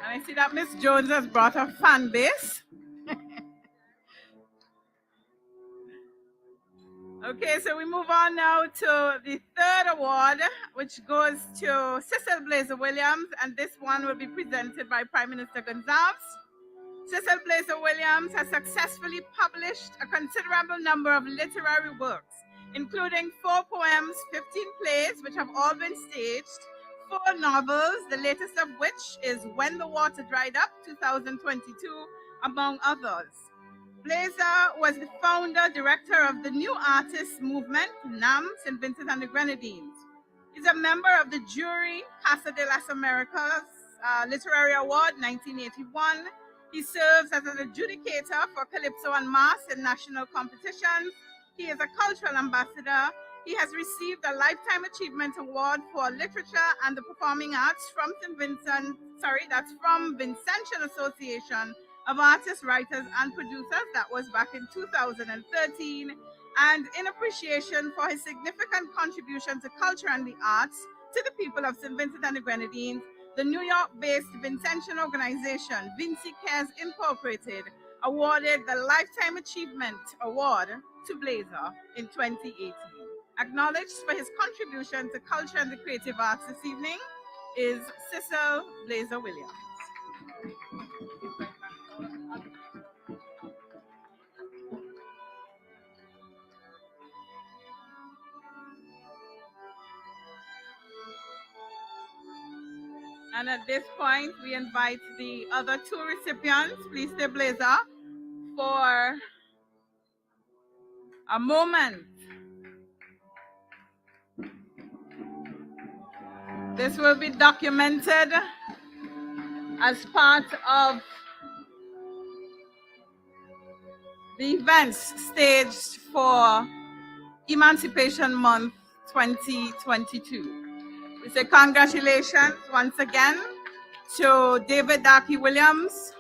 And I see that Miss Jones has brought a fan base. Okay, so we move on now to the third award, which goes to Cecil Blazer Williams, and this one will be presented by Prime Minister Gonzalez. Cecil Blazer Williams has successfully published a considerable number of literary works, including 4 poems, 15 plays, which have all been staged, 4 novels, the latest of which is When the Water Dried Up, 2022, among others. Blazer was the founder, director of the New Artists Movement, NAM, St. Vincent and the Grenadines. He's a member of the jury Casa de las Americas Literary Award, 1981. He serves as an adjudicator for Calypso and Mass in national competitions. He is a cultural ambassador. He has received a Lifetime Achievement Award for Literature and the Performing Arts from Vincentian Association of Artists, Writers, and Producers. That was back in 2013. And in appreciation for his significant contribution to culture and the arts to the people of St. Vincent and the Grenadines, the New York-based Vincentian organization, Vinci Cares Incorporated, awarded the Lifetime Achievement Award to Blazer in 2018. Acknowledged for his contribution to culture and the creative arts this evening is Cecil Blazer Williams. And at this point, we invite the other two recipients, please stay Blazer, for a moment. This will be documented as part of the events staged for Emancipation Month 2022. We say congratulations once again to David Darky Williams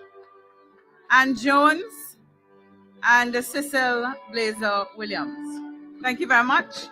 and Jones and Cecil Blazer Williams. Thank you very much.